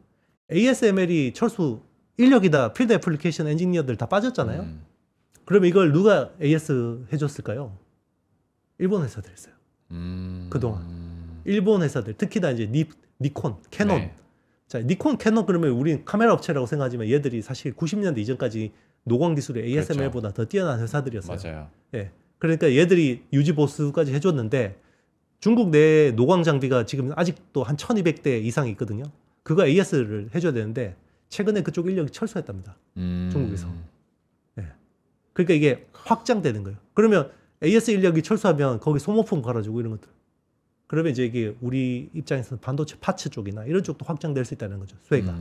[SPEAKER 2] ASML이 철수, 인력이다, 필드 애플리케이션 엔지니어들 다 빠졌잖아요. 그러면 이걸 누가 AS 해줬을까요? 일본 회사들 했어요. 그동안. 일본 회사들, 특히나 이제 니콘, 캐논.
[SPEAKER 1] 네.
[SPEAKER 2] 자, 니콘, 캐논 그러면 우리는 카메라 업체라고 생각하지만 얘들이 사실 90년대 이전까지 노광 기술의 ASML보다 더 뛰어난 회사들이었어요.
[SPEAKER 1] 맞아요.
[SPEAKER 2] 예. 그러니까 얘들이 유지 보수까지 해줬는데, 중국 내 노광 장비가 지금 아직도 한 1200대 이상이 있거든요. 그거 AS를 해줘야 되는데 최근에 그쪽 인력이 철수했답니다. 중국에서. 예. 그러니까 이게 확장되는 거예요. 그러면 AS 인력이 철수하면 거기 소모품 갈아주고 이런 것들. 그러면 이제 이게 우리 입장에서는 반도체 파츠 쪽이나 이런 쪽도 확장될 수 있다는 거죠. 수혜가.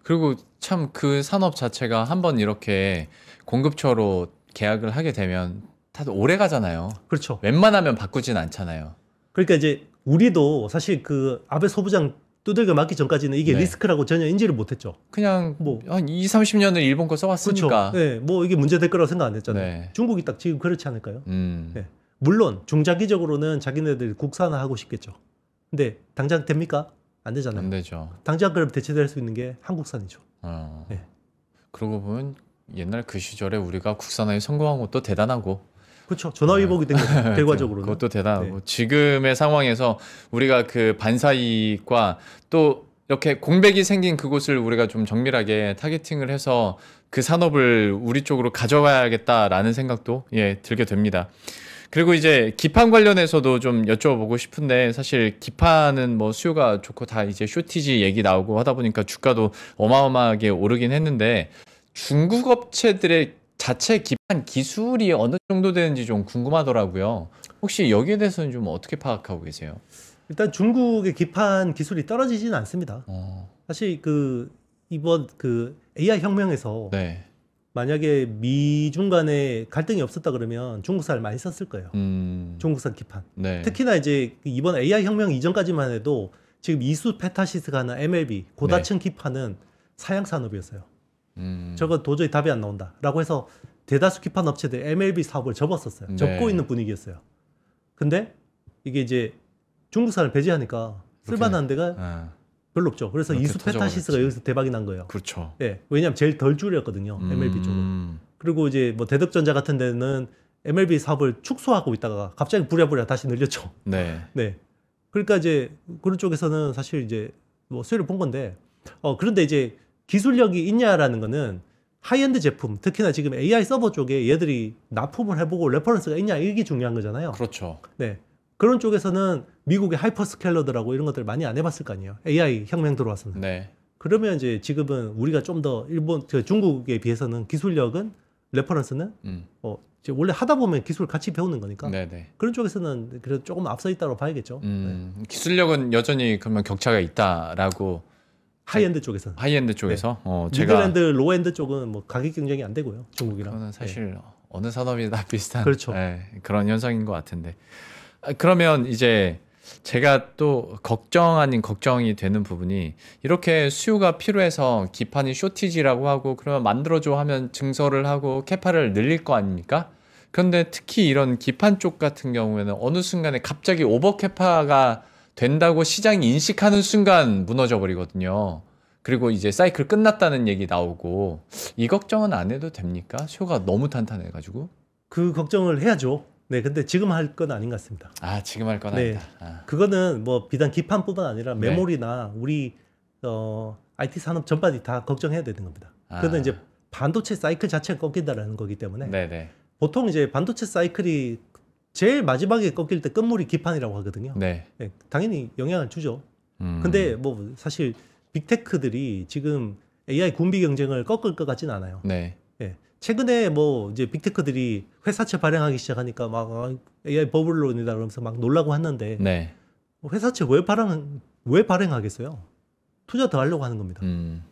[SPEAKER 1] 그리고 참 그 산업 자체가 한번 이렇게 공급처로 계약을 하게 되면 다들 오래 가잖아요.
[SPEAKER 2] 그렇죠.
[SPEAKER 1] 웬만하면 바꾸진 않잖아요.
[SPEAKER 2] 그러니까 이제 우리도 사실 그 아베 소부장 두들겨 맞기 전까지는 이게
[SPEAKER 1] 네.
[SPEAKER 2] 리스크라고 전혀 인지를 못했죠.
[SPEAKER 1] 그냥
[SPEAKER 2] 뭐.
[SPEAKER 1] 한 20-30년을 일본 거 써왔으니까.
[SPEAKER 2] 그렇죠. 네, 뭐 이게 문제 될 거라고 생각 안 했잖아요.
[SPEAKER 1] 네.
[SPEAKER 2] 중국이 딱 지금 그렇지 않을까요?
[SPEAKER 1] 네.
[SPEAKER 2] 물론 중장기적으로는 자기네들이 국산화하고 싶겠죠. 근데 당장 됩니까? 안 되잖아요.
[SPEAKER 1] 안 되죠.
[SPEAKER 2] 당장 그럼 대체될 수 있는 게 한국산이죠. 네.
[SPEAKER 1] 그러고 보면 옛날 그 시절에 우리가 국산화에 성공한 것도 대단하고.
[SPEAKER 2] 그렇죠. 전화위복이 된 거죠. 결과적으로는.
[SPEAKER 1] 그것도 대단하고.
[SPEAKER 2] 네.
[SPEAKER 1] 지금의 상황에서 우리가 그 반사이익과 또 이렇게 공백이 생긴 그곳을 우리가 좀 정밀하게 타겟팅을 해서 그 산업을 우리 쪽으로 가져가야겠다라는 생각도 예, 들게 됩니다. 그리고 이제 기판 관련해서도 좀 여쭤보고 싶은데 사실 기판은 뭐 수요가 좋고 다 이제 쇼티지 얘기 나오고 하다 보니까 주가도 어마어마하게 오르긴 했는데 중국 업체들의 자체 기판 기술이 어느 정도 되는지 좀 궁금하더라고요. 혹시 여기에 대해서는 좀 어떻게 파악하고 계세요?
[SPEAKER 2] 일단 중국의 기판 기술이 떨어지지는 않습니다. 사실 이번 AI 혁명에서
[SPEAKER 1] 네.
[SPEAKER 2] 만약에 미중 간에 갈등이 없었다 그러면 중국산을 많이 썼을 거예요. 중국산 기판.
[SPEAKER 1] 네.
[SPEAKER 2] 특히나 이제 이번 AI 혁명 이전까지만 해도 지금 이수 페타시스가 하는 MLB 고다층 기판은 사양 산업이었어요. 저거 도저히 답이 안 나온다라고 해서 대다수 기판 업체들 MLB 사업을 접었었어요.
[SPEAKER 1] 네.
[SPEAKER 2] 접고 있는 분위기였어요. 근데 이게 이제 중국산을 배제하니까 쓸만한 데가 별로 없죠. 그래서
[SPEAKER 1] 그렇게
[SPEAKER 2] 이수 페타시스가
[SPEAKER 1] 터져버렸지.
[SPEAKER 2] 여기서 대박이 난 거예요.
[SPEAKER 1] 그렇죠.
[SPEAKER 2] 예, 왜냐하면 제일 덜 줄였거든요. MLB 쪽은. 그리고 이제 뭐 대덕전자 같은 데는 MLB 사업을 축소하고 있다가 갑자기 부랴부랴 다시 늘렸죠.
[SPEAKER 1] 네.
[SPEAKER 2] 네. 그러니까 이제 그런 쪽에서는 사실 이제 뭐 수혜를 본 건데, 그런데 이제 기술력이 있냐라는 거는 하이엔드 제품, 특히나 지금 AI 서버 쪽에 얘들이 납품을 해보고 레퍼런스가 있냐 이게 중요한 거잖아요.
[SPEAKER 1] 그렇죠.
[SPEAKER 2] 네. 그런 쪽에서는 미국의 하이퍼스케일러들하고 이런 것들 많이 안 해봤을 거 아니에요. AI 혁명 들어와서는.
[SPEAKER 1] 네.
[SPEAKER 2] 그러면 이제 지금은 우리가 좀 더 중국에 비해서는 기술력은 레퍼런스는 이제 원래 하다 보면 기술 같이 배우는 거니까.
[SPEAKER 1] 네네.
[SPEAKER 2] 그런 쪽에서는 그래도 조금 앞서 있다고 봐야겠죠. 네.
[SPEAKER 1] 기술력은 여전히 그러면 격차가 있다라고
[SPEAKER 2] 하이엔드 쪽에서는.
[SPEAKER 1] 하이엔드 쪽에서
[SPEAKER 2] 미들엔드, 로엔드 쪽은 뭐 가격 경쟁이 안 되고요. 중국이랑.
[SPEAKER 1] 그거는 사실 어느 산업이 다 비슷한
[SPEAKER 2] 그렇죠.
[SPEAKER 1] 그런 현상인 것 같은데. 그러면 이제 제가 또 걱정 아닌 걱정이 되는 부분이 이렇게 수요가 필요해서 기판이 쇼티지라고 하고 그러면 만들어줘 하면 증설을 하고 캐파를 늘릴 거 아닙니까? 그런데 특히 이런 기판 쪽 같은 경우에는 어느 순간에 갑자기 오버 캐파가 된다고 시장이 인식하는 순간 무너져 버리거든요. 그리고 이제 사이클 끝났다는 얘기 나오고 이 걱정은 안 해도 됩니까? 수요가 너무 탄탄해가지고.
[SPEAKER 2] 그 걱정을 해야죠. 네, 근데 지금 할 건 아닌 것 같습니다.
[SPEAKER 1] 아, 지금 할 건
[SPEAKER 2] 네.
[SPEAKER 1] 아니다.
[SPEAKER 2] 그거는 뭐 비단 기판뿐만 아니라
[SPEAKER 1] 네.
[SPEAKER 2] 메모리나 우리 IT 산업 전반이 다 걱정해야 되는 겁니다. 그거는 이제 반도체 사이클 자체가 꺾인다라는 거기 때문에
[SPEAKER 1] 네네.
[SPEAKER 2] 보통 이제 반도체 사이클이 제일 마지막에 꺾일 때 끝물이 기판이라고 하거든요.
[SPEAKER 1] 네.
[SPEAKER 2] 네, 당연히 영향을 주죠. 근데 뭐 사실 빅테크들이 지금 AI 군비 경쟁을 꺾을 것 같지는 않아요.
[SPEAKER 1] 네.
[SPEAKER 2] 예. 최근에 뭐 이제 빅테크들이 회사채 발행하기 시작하니까 막 AI 버블론이다 그러면서 막 놀라고 했는데
[SPEAKER 1] 네.
[SPEAKER 2] 회사채 왜 발행하겠어요? 투자 더 하려고 하는 겁니다.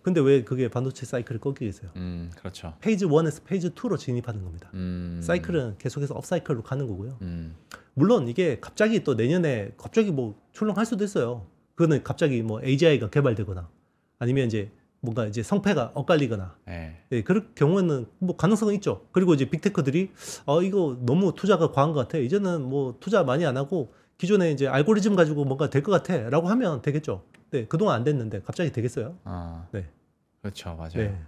[SPEAKER 2] 근데 왜 그게 반도체 사이클을 꺾이겠어요?
[SPEAKER 1] 그렇죠.
[SPEAKER 2] 페이지 1에서 페이지 2로 진입하는 겁니다. 사이클은 계속해서 업사이클로 가는 거고요. 물론 이게 갑자기 또 내년에 갑자기 뭐 출렁할 수도 있어요. 그거는 갑자기 뭐 AGI가 개발되거나 아니면 이제 뭔가 이제 성패가 엇갈리거나 예, 그럴 경우에는 뭐 가능성은 있죠. 그리고 이제 빅테크들이 이거 너무 투자가 과한 것 같아. 이제는 뭐 투자 많이 안 하고 기존에 이제 알고리즘 가지고 뭔가 될 것 같아라고 하면 되겠죠. 네, 그동안 안 됐는데 갑자기 되겠어요? 네,
[SPEAKER 1] 그렇죠, 맞아요.
[SPEAKER 2] 네,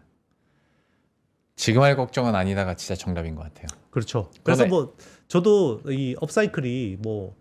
[SPEAKER 1] 지금 할 걱정은 아니다가 진짜 정답인 것 같아요.
[SPEAKER 2] 그렇죠. 그래서 뭐 저도 이 업사이클이 뭐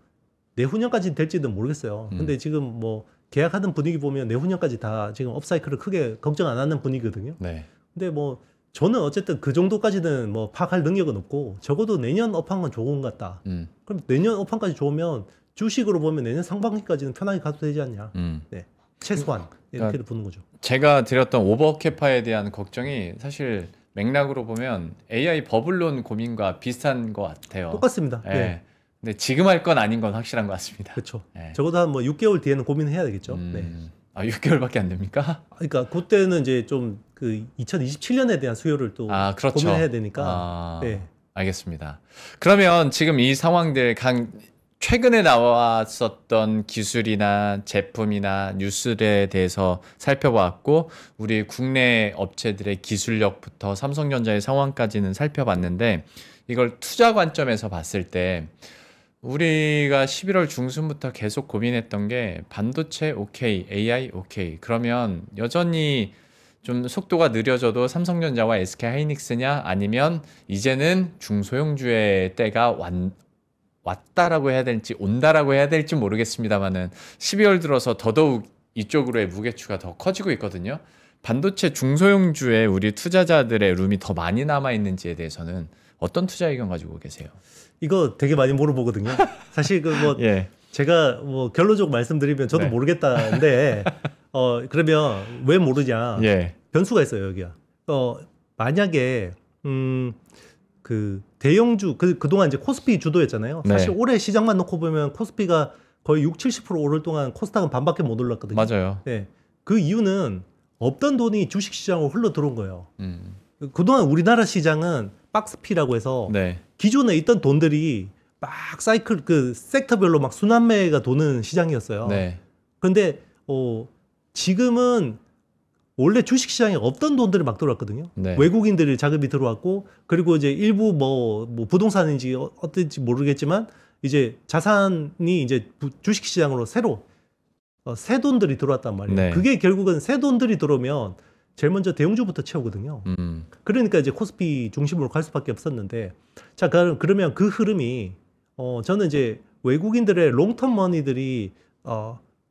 [SPEAKER 2] 내후년까지 될지는 모르겠어요. 근데 지금 뭐 계약하는 분위기 보면 내후년까지 다 지금 업사이클을 크게 걱정 안 하는 분위기거든요.
[SPEAKER 1] 네.
[SPEAKER 2] 근데 뭐 저는 어쨌든 그 정도까지는 뭐 파악할 능력은 없고 적어도 내년 업한 건 좋은 것 같다. 그럼 내년 업한까지 좋으면 주식으로 보면 내년 상반기까지는 편하게 가도 되지 않냐. 네. 최소한 이렇게 보는 거죠.
[SPEAKER 1] 제가 드렸던 오버캐파에 대한 걱정이 사실 맥락으로 보면 AI 버블론 고민과 비슷한 것 같아요.
[SPEAKER 2] 똑같습니다.
[SPEAKER 1] 네.
[SPEAKER 2] 네.
[SPEAKER 1] 근데 지금 할 건 아닌 건 확실한 것 같습니다.
[SPEAKER 2] 그렇죠.
[SPEAKER 1] 네.
[SPEAKER 2] 적어도 한 뭐 6개월 뒤에는 고민을 해야 되겠죠. 네.
[SPEAKER 1] 6개월밖에 안 됩니까?
[SPEAKER 2] 그러니까 그때는 이제 좀 그 2027년에 대한 수요를 또
[SPEAKER 1] 그렇죠.
[SPEAKER 2] 고민해야 되니까. 네.
[SPEAKER 1] 알겠습니다. 그러면 지금 이 상황들 최근에 나왔었던 기술이나 제품이나 뉴스에 대해서 살펴봤고 우리 국내 업체들의 기술력부터 삼성전자의 상황까지는 살펴봤는데 이걸 투자 관점에서 봤을 때 우리가 11월 중순부터 계속 고민했던 게 반도체 오케이, AI 오케이. 그러면 여전히 좀 속도가 느려져도 삼성전자와 SK하이닉스냐 아니면 이제는 중소형주의 때가 왔다라고 해야 될지 온다라고 해야 될지 모르겠습니다만은 12월 들어서 더더욱 이쪽으로의 무게추가 더 커지고 있거든요. 반도체 중소형주에 우리 투자자들의 룸이 더 많이 남아 있는지에 대해서는 어떤 투자 의견 가지고 계세요?
[SPEAKER 2] 이거 되게 많이 물어보거든요. 사실 그 뭐
[SPEAKER 1] 예.
[SPEAKER 2] 제가 뭐 결론적으로 말씀드리면 저도
[SPEAKER 1] 네.
[SPEAKER 2] 모르겠다는데 그러면 왜 모르냐?
[SPEAKER 1] 예.
[SPEAKER 2] 변수가 있어요, 여기야. 만약에 그 대형주 그동안 이제 코스피 주도였잖아요.
[SPEAKER 1] 네.
[SPEAKER 2] 사실 올해 시장만 놓고 보면 코스피가 거의 60-70% 오를 동안 코스닥은 반밖에 못 올랐거든요.
[SPEAKER 1] 맞아요.
[SPEAKER 2] 네. 그 이유는 없던 돈이 주식 시장으로 흘러 들어온 거예요. 그동안 우리나라 시장은 박스피라고 해서
[SPEAKER 1] 네.
[SPEAKER 2] 기존에 있던 돈들이 막 사이클 그 섹터별로 막 순환매가 도는 시장이었어요.
[SPEAKER 1] 네.
[SPEAKER 2] 근데 지금은 원래 주식 시장에 없던 돈들이 막 들어왔거든요.
[SPEAKER 1] 네.
[SPEAKER 2] 외국인들이 자금이 들어왔고 그리고 이제 일부 뭐 부동산인지 어떤지 모르겠지만 이제 자산이 이제 주식 시장으로 새로 새 돈들이 들어왔단 말이에요.
[SPEAKER 1] 네.
[SPEAKER 2] 그게 결국은 새 돈들이 들어오면 제일 먼저 대형주부터 채우거든요. 그러니까 이제 코스피 중심으로 갈 수밖에 없었는데 자 그러면 그 흐름이 저는 이제 외국인들의 롱텀 머니들이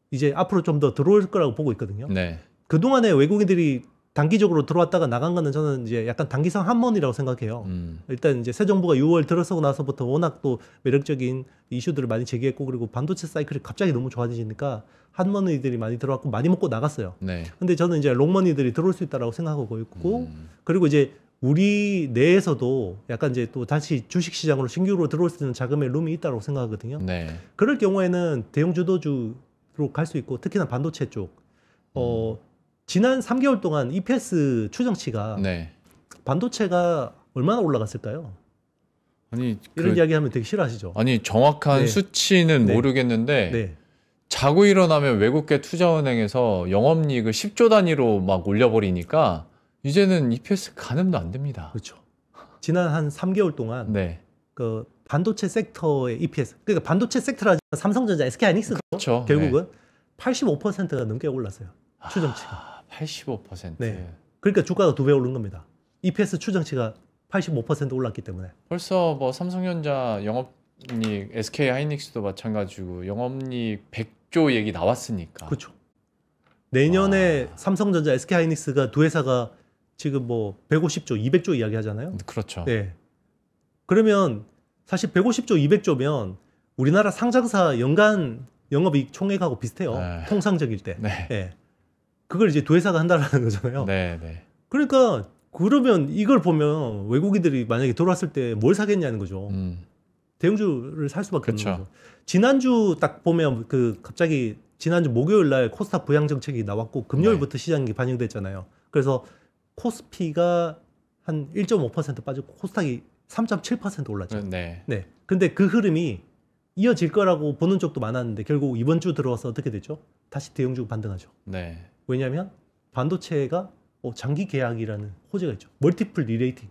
[SPEAKER 2] 이제 앞으로 좀 더 들어올 거라고 보고 있거든요.
[SPEAKER 1] 네.
[SPEAKER 2] 그동안에 외국인들이 단기적으로 들어왔다가 나간 거는 저는 이제 약간 단기성 한번이라고 생각해요. 일단 이제 새 정부가 6월 들어서고 나서부터 워낙 또 매력적인 이슈들을 많이 제기했고 그리고 반도체 사이클이 갑자기 너무 좋아지니까 한머니들이 많이 들어왔고 많이 먹고 나갔어요.
[SPEAKER 1] 네.
[SPEAKER 2] 근데 저는 이제 롱머니들이 들어올 수 있다라고 생각하고 있고 그리고 이제 우리 내에서도 약간 이제 또 다시 주식 시장으로 신규로 들어올 수 있는 자금의 룸이 있다고 생각하거든요.
[SPEAKER 1] 네.
[SPEAKER 2] 그럴 경우에는 대형 주도주로 갈 수 있고 특히나 반도체 쪽 지난 3개월 동안 EPS 추정치가
[SPEAKER 1] 네.
[SPEAKER 2] 반도체가 얼마나 올라갔을까요?
[SPEAKER 1] 아니
[SPEAKER 2] 이런 이야기하면 되게 싫어하시죠?
[SPEAKER 1] 아니 정확한
[SPEAKER 2] 네.
[SPEAKER 1] 수치는
[SPEAKER 2] 네.
[SPEAKER 1] 모르겠는데
[SPEAKER 2] 네.
[SPEAKER 1] 자고 일어나면 외국계 투자은행에서 영업이익을 10조 단위로 막 올려버리니까 이제는 EPS 가늠도 안 됩니다.
[SPEAKER 2] 그렇죠. 지난 한 3개월 동안
[SPEAKER 1] 네.
[SPEAKER 2] 그 반도체 섹터의 EPS 그러니까 반도체 섹터라지만 삼성전자, SK하이닉스도
[SPEAKER 1] 그렇죠.
[SPEAKER 2] 결국은 85%가 넘게 올랐어요. 추정치가.
[SPEAKER 1] 85%.
[SPEAKER 2] 네. 그러니까 주가가 2배 오른 겁니다. EPS 추정치가 85% 올랐기 때문에.
[SPEAKER 1] 벌써 뭐 삼성전자 영업이익, SK하이닉스도 마찬가지고 영업이익 100조 얘기 나왔으니까.
[SPEAKER 2] 그렇죠. 내년에 삼성전자, SK하이닉스가 두 회사가 지금 뭐 150조, 200조 이야기 하잖아요.
[SPEAKER 1] 그렇죠.
[SPEAKER 2] 네. 그러면 사실 150조, 200조면 우리나라 상장사 연간 영업이익 총액하고 비슷해요.
[SPEAKER 1] 네.
[SPEAKER 2] 통상적일 때.
[SPEAKER 1] 네.
[SPEAKER 2] 네. 그걸 이제 두 회사가 한다는 거잖아요.
[SPEAKER 1] 네, 네.
[SPEAKER 2] 그러니까 그러면 이걸 보면 외국인들이 만약에 들어왔을 때 뭘 사겠냐는 거죠. 대형주를 살 수밖에
[SPEAKER 1] 그쵸.
[SPEAKER 2] 없는 거죠. 지난주 딱 보면 그 갑자기 지난주 목요일 날 코스닥 부양 정책이 나왔고 금요일부터 시장이 반영됐잖아요. 그래서 코스피가 한 1.5% 빠졌고 코스닥이 3.7% 올랐죠.
[SPEAKER 1] 네.
[SPEAKER 2] 네. 근데 그 흐름이 이어질 거라고 보는 쪽도 많았는데 결국 이번 주 들어와서 어떻게 됐죠? 다시 대형주 반등하죠.
[SPEAKER 1] 네.
[SPEAKER 2] 왜냐하면 반도체가 장기 계약이라는 호재가 있죠. 멀티플 리레이팅.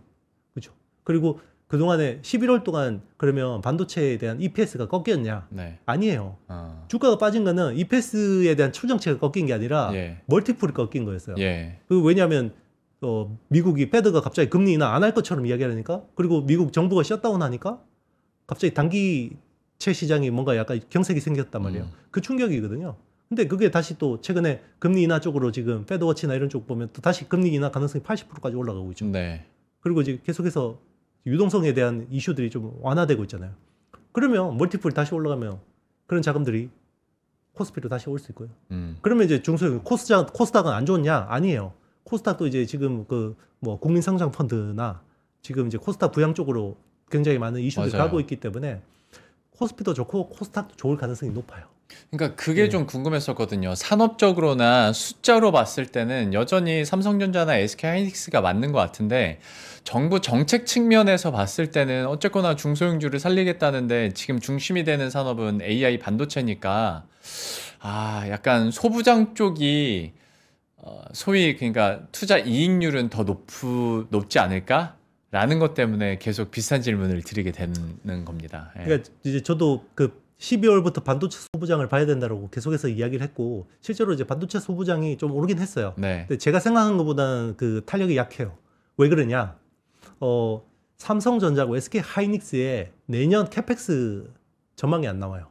[SPEAKER 2] 그렇죠. 그리고 그동안에 11월 동안 그러면 반도체에 대한 EPS가 꺾였냐?
[SPEAKER 1] 네.
[SPEAKER 2] 아니에요. 주가가 빠진 거는 EPS에 대한 추정치가 꺾인 게 아니라
[SPEAKER 1] 예.
[SPEAKER 2] 멀티플이 꺾인 거였어요.
[SPEAKER 1] 예.
[SPEAKER 2] 왜냐하면 미국이 패드가 갑자기 금리 인하 안 할 것처럼 이야기하니까 그리고 미국 정부가 셧다운하니까 갑자기 단기채 시장이 뭔가 약간 경색이 생겼단 말이에요. 그 충격이거든요. 근데 그게 다시 또 최근에 금리 인하 쪽으로 지금 패드워치나 이런 쪽 보면 또 다시 금리 인하 가능성이 80%까지 올라가고 있죠.
[SPEAKER 1] 네.
[SPEAKER 2] 그리고 이제 계속해서 유동성에 대한 이슈들이 좀 완화되고 있잖아요. 그러면 멀티플 다시 올라가면 그런 자금들이 코스피로 다시 올 수 있고요. 그러면 이제 중소형 코스닥은 안 좋냐? 아니에요. 코스닥도 이제 지금 그 뭐 국민성장 펀드나 지금 이제 코스닥 부양 쪽으로 굉장히 많은 이슈들이
[SPEAKER 1] 맞아요.
[SPEAKER 2] 가고 있기 때문에 코스피도 좋고 코스닥도 좋을 가능성이 높아요.
[SPEAKER 1] 그러니까 그게
[SPEAKER 2] 네.
[SPEAKER 1] 좀 궁금했었거든요. 산업적으로나 숫자로 봤을 때는 여전히 삼성전자나 SK하이닉스가 맞는 것 같은데 정부 정책 측면에서 봤을 때는 어쨌거나 중소형주를 살리겠다는데 지금 중심이 되는 산업은 AI 반도체니까 약간 소부장 쪽이 소위 그러니까 투자 이익률은 더 높지 않을까라는 것 때문에 계속 비슷한 질문을 드리게 되는 겁니다. 예.
[SPEAKER 2] 그러니까 이제 저도 그 12월부터 반도체 소부장을 봐야 된다고 계속해서 이야기를 했고 실제로 이제 반도체 소부장이 좀 오르긴 했어요.
[SPEAKER 1] 네.
[SPEAKER 2] 근데 제가 생각한 것보다는 그 탄력이 약해요. 왜 그러냐? 삼성전자고 SK 하이닉스의 내년 캐펙스 전망이 안 나와요.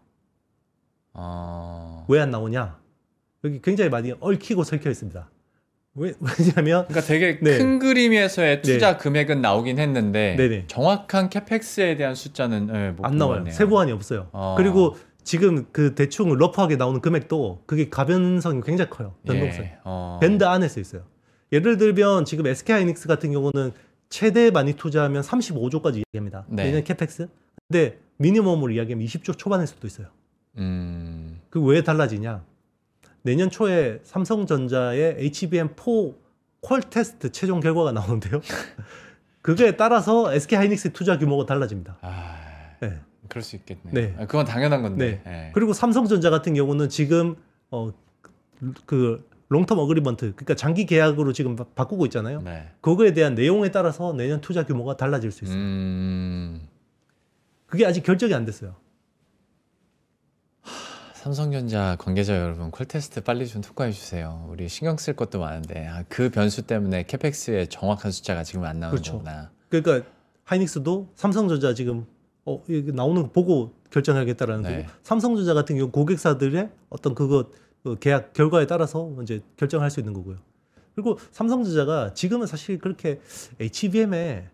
[SPEAKER 2] 왜 안 나오냐? 여기 굉장히 많이 얽히고 설켜 있습니다. 왜냐하면
[SPEAKER 1] 그러니까 되게
[SPEAKER 2] 네.
[SPEAKER 1] 큰 그림에서의 투자
[SPEAKER 2] 네.
[SPEAKER 1] 금액은 나오긴 했는데
[SPEAKER 2] 네네.
[SPEAKER 1] 정확한 캐펙스에 대한 숫자는 못
[SPEAKER 2] 안 나와요.
[SPEAKER 1] 보겠네요.
[SPEAKER 2] 세부안이 없어요. 그리고 지금 그 대충 러프하게 나오는 금액도 그게 가변성이 굉장히 커요. 변동성이. 밴드 안에서 있어요. 예를 들면 지금 SK하이닉스 같은 경우는 최대 많이 투자하면 35조까지 이야기합니다.
[SPEAKER 1] 네.
[SPEAKER 2] 내년 캐펙스. 근데 미니멈으로 이야기하면 20조 초반일 수도 있어요. 그 왜 달라지냐? 내년 초에 삼성전자의 HBM4 퀄 테스트 최종 결과가 나오는데요. 그거에 따라서 SK하이닉스 투자 규모가 달라집니다. 네.
[SPEAKER 1] 그럴 수 있겠네요.
[SPEAKER 2] 네.
[SPEAKER 1] 그건 당연한 건데.
[SPEAKER 2] 네.
[SPEAKER 1] 네.
[SPEAKER 2] 그리고 삼성전자 같은 경우는 지금 그 롱텀 어그리먼트, 그러니까 장기 계약으로 지금 바꾸고 있잖아요.
[SPEAKER 1] 네.
[SPEAKER 2] 그거에 대한 내용에 따라서 내년 투자 규모가 달라질 수 있어요. 그게 아직 결정이 안 됐어요.
[SPEAKER 1] 삼성전자 관계자 여러분, 콜테스트 빨리 좀 특가해 주세요. 우리 신경 쓸 것도 많은데 그 변수 때문에 캐펙스의 정확한 숫자가 지금 안 나오는
[SPEAKER 2] 그렇죠.
[SPEAKER 1] 거구나.
[SPEAKER 2] 그러니까 하이닉스도 삼성전자 지금 이게 나오는 거 보고 결정하겠다라는
[SPEAKER 1] 네.
[SPEAKER 2] 거고, 삼성전자 같은 경우 고객사들의 어떤 그 계약 결과에 따라서 이제 결정할 수 있는 거고요. 그리고 삼성전자가 지금은 사실 그렇게 HBM에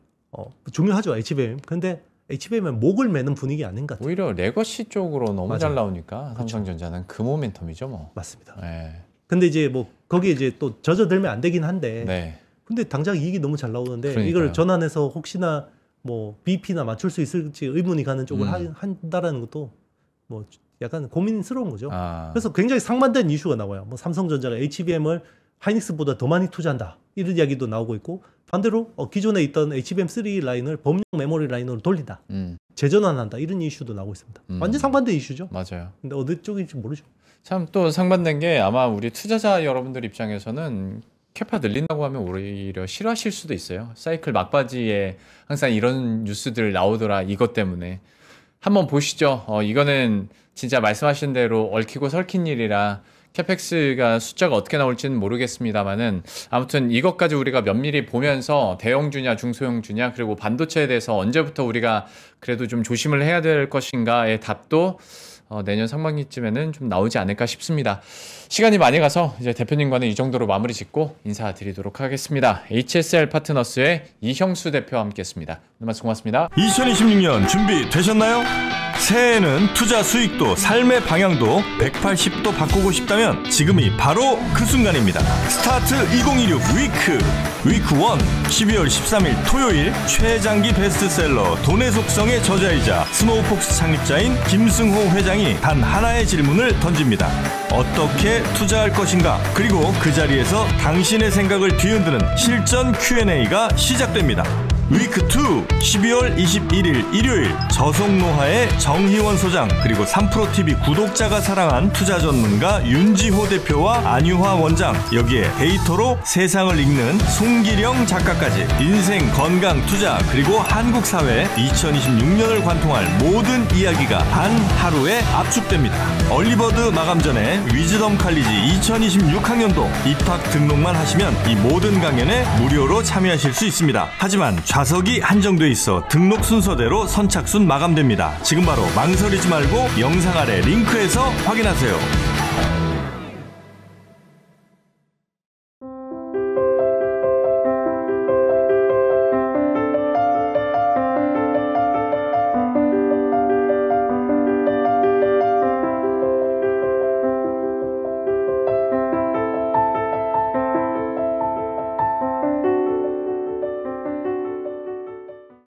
[SPEAKER 2] 중요하죠, HBM. 근데 HBM에 목을 매는 분위기 아닌 것 같아요.
[SPEAKER 1] 오히려 레거시 쪽으로 너무
[SPEAKER 2] 맞아요.
[SPEAKER 1] 잘 나오니까 삼성전자는 그 모멘텀이죠, 뭐.
[SPEAKER 2] 맞습니다.
[SPEAKER 1] 네.
[SPEAKER 2] 근데 이제 뭐 거기에 이제 또 젖어들면 안 되긴 한데,
[SPEAKER 1] 네.
[SPEAKER 2] 근데 당장 이익이 너무 잘 나오는데
[SPEAKER 1] 그러니까요.
[SPEAKER 2] 이걸 전환해서 혹시나 뭐 BP나 맞출 수 있을지 의문이 가는 쪽을 한다라는 것도 뭐 약간 고민스러운 거죠. 그래서 굉장히 상반된 이슈가 나와요. 뭐 삼성전자가 HBM을 하이닉스보다 더 많이 투자한다, 이런 이야기도 나오고 있고, 반대로 기존에 있던 HBM3 라인을 범용 메모리 라인으로 돌린다, 재전환한다, 이런 이슈도 나오고 있습니다. 완전 상반된 이슈죠.
[SPEAKER 1] 맞아요.
[SPEAKER 2] 근데 어느 쪽인지 모르죠.
[SPEAKER 1] 참 또 상반된 게, 아마 우리 투자자 여러분들 입장에서는 캐파 늘린다고 하면 오히려 싫어하실 수도 있어요. 사이클 막바지에 항상 이런 뉴스들 나오더라, 이것 때문에. 한번 보시죠. 이거는 진짜 말씀하신 대로 얽히고 설킨 일이라 캐펙스가 숫자가 어떻게 나올지는 모르겠습니다만은, 아무튼 이것까지 우리가 면밀히 보면서 대형주냐 중소형주냐, 그리고 반도체에 대해서 언제부터 우리가 그래도 좀 조심을 해야 될 것인가의 답도 내년 상반기쯤에는 좀 나오지 않을까 싶습니다. 시간이 많이 가서 이제 대표님과는 이 정도로 마무리 짓고 인사드리도록 하겠습니다. HSL 파트너스의 이형수 대표와 함께했습니다. 오늘 말씀 고맙습니다.
[SPEAKER 3] 2026년 준비되셨나요? 새해에는 투자 수익도 삶의 방향도 180도 바꾸고 싶다면 지금이 바로 그 순간입니다. 스타트 2026 위크 1 12월 13일 토요일, 최장기 베스트셀러 돈의 속성의 저자이자 스노우폭스 창립자인 김승호 회장이 단 하나의 질문을 던집니다. 어떻게 투자할 것인가? 그리고 그 자리에서 당신의 생각을 뒤흔드는 실전 Q&A가 시작됩니다. 위크 2 12월 21일 일요일, 저속노화의 정희원 소장, 그리고 3프로TV 구독자가 사랑한 투자 전문가 윤지호 대표와 안유화 원장, 여기에 데이터로 세상을 읽는 송기령 작가까지 인생, 건강, 투자, 그리고 한국 사회 2026년을 관통할 모든 이야기가 단 하루에 압축됩니다. 얼리버드 마감 전에 위즈덤 칼리지 2026 학년도 입학 등록만 하시면 이 모든 강연에 무료로 참여하실 수 있습니다. 하지만 좌석이 한정돼 있어 등록 순서대로 선착순 마감됩니다. 지금 바로 망설이지 말고 영상 아래 링크에서 확인하세요.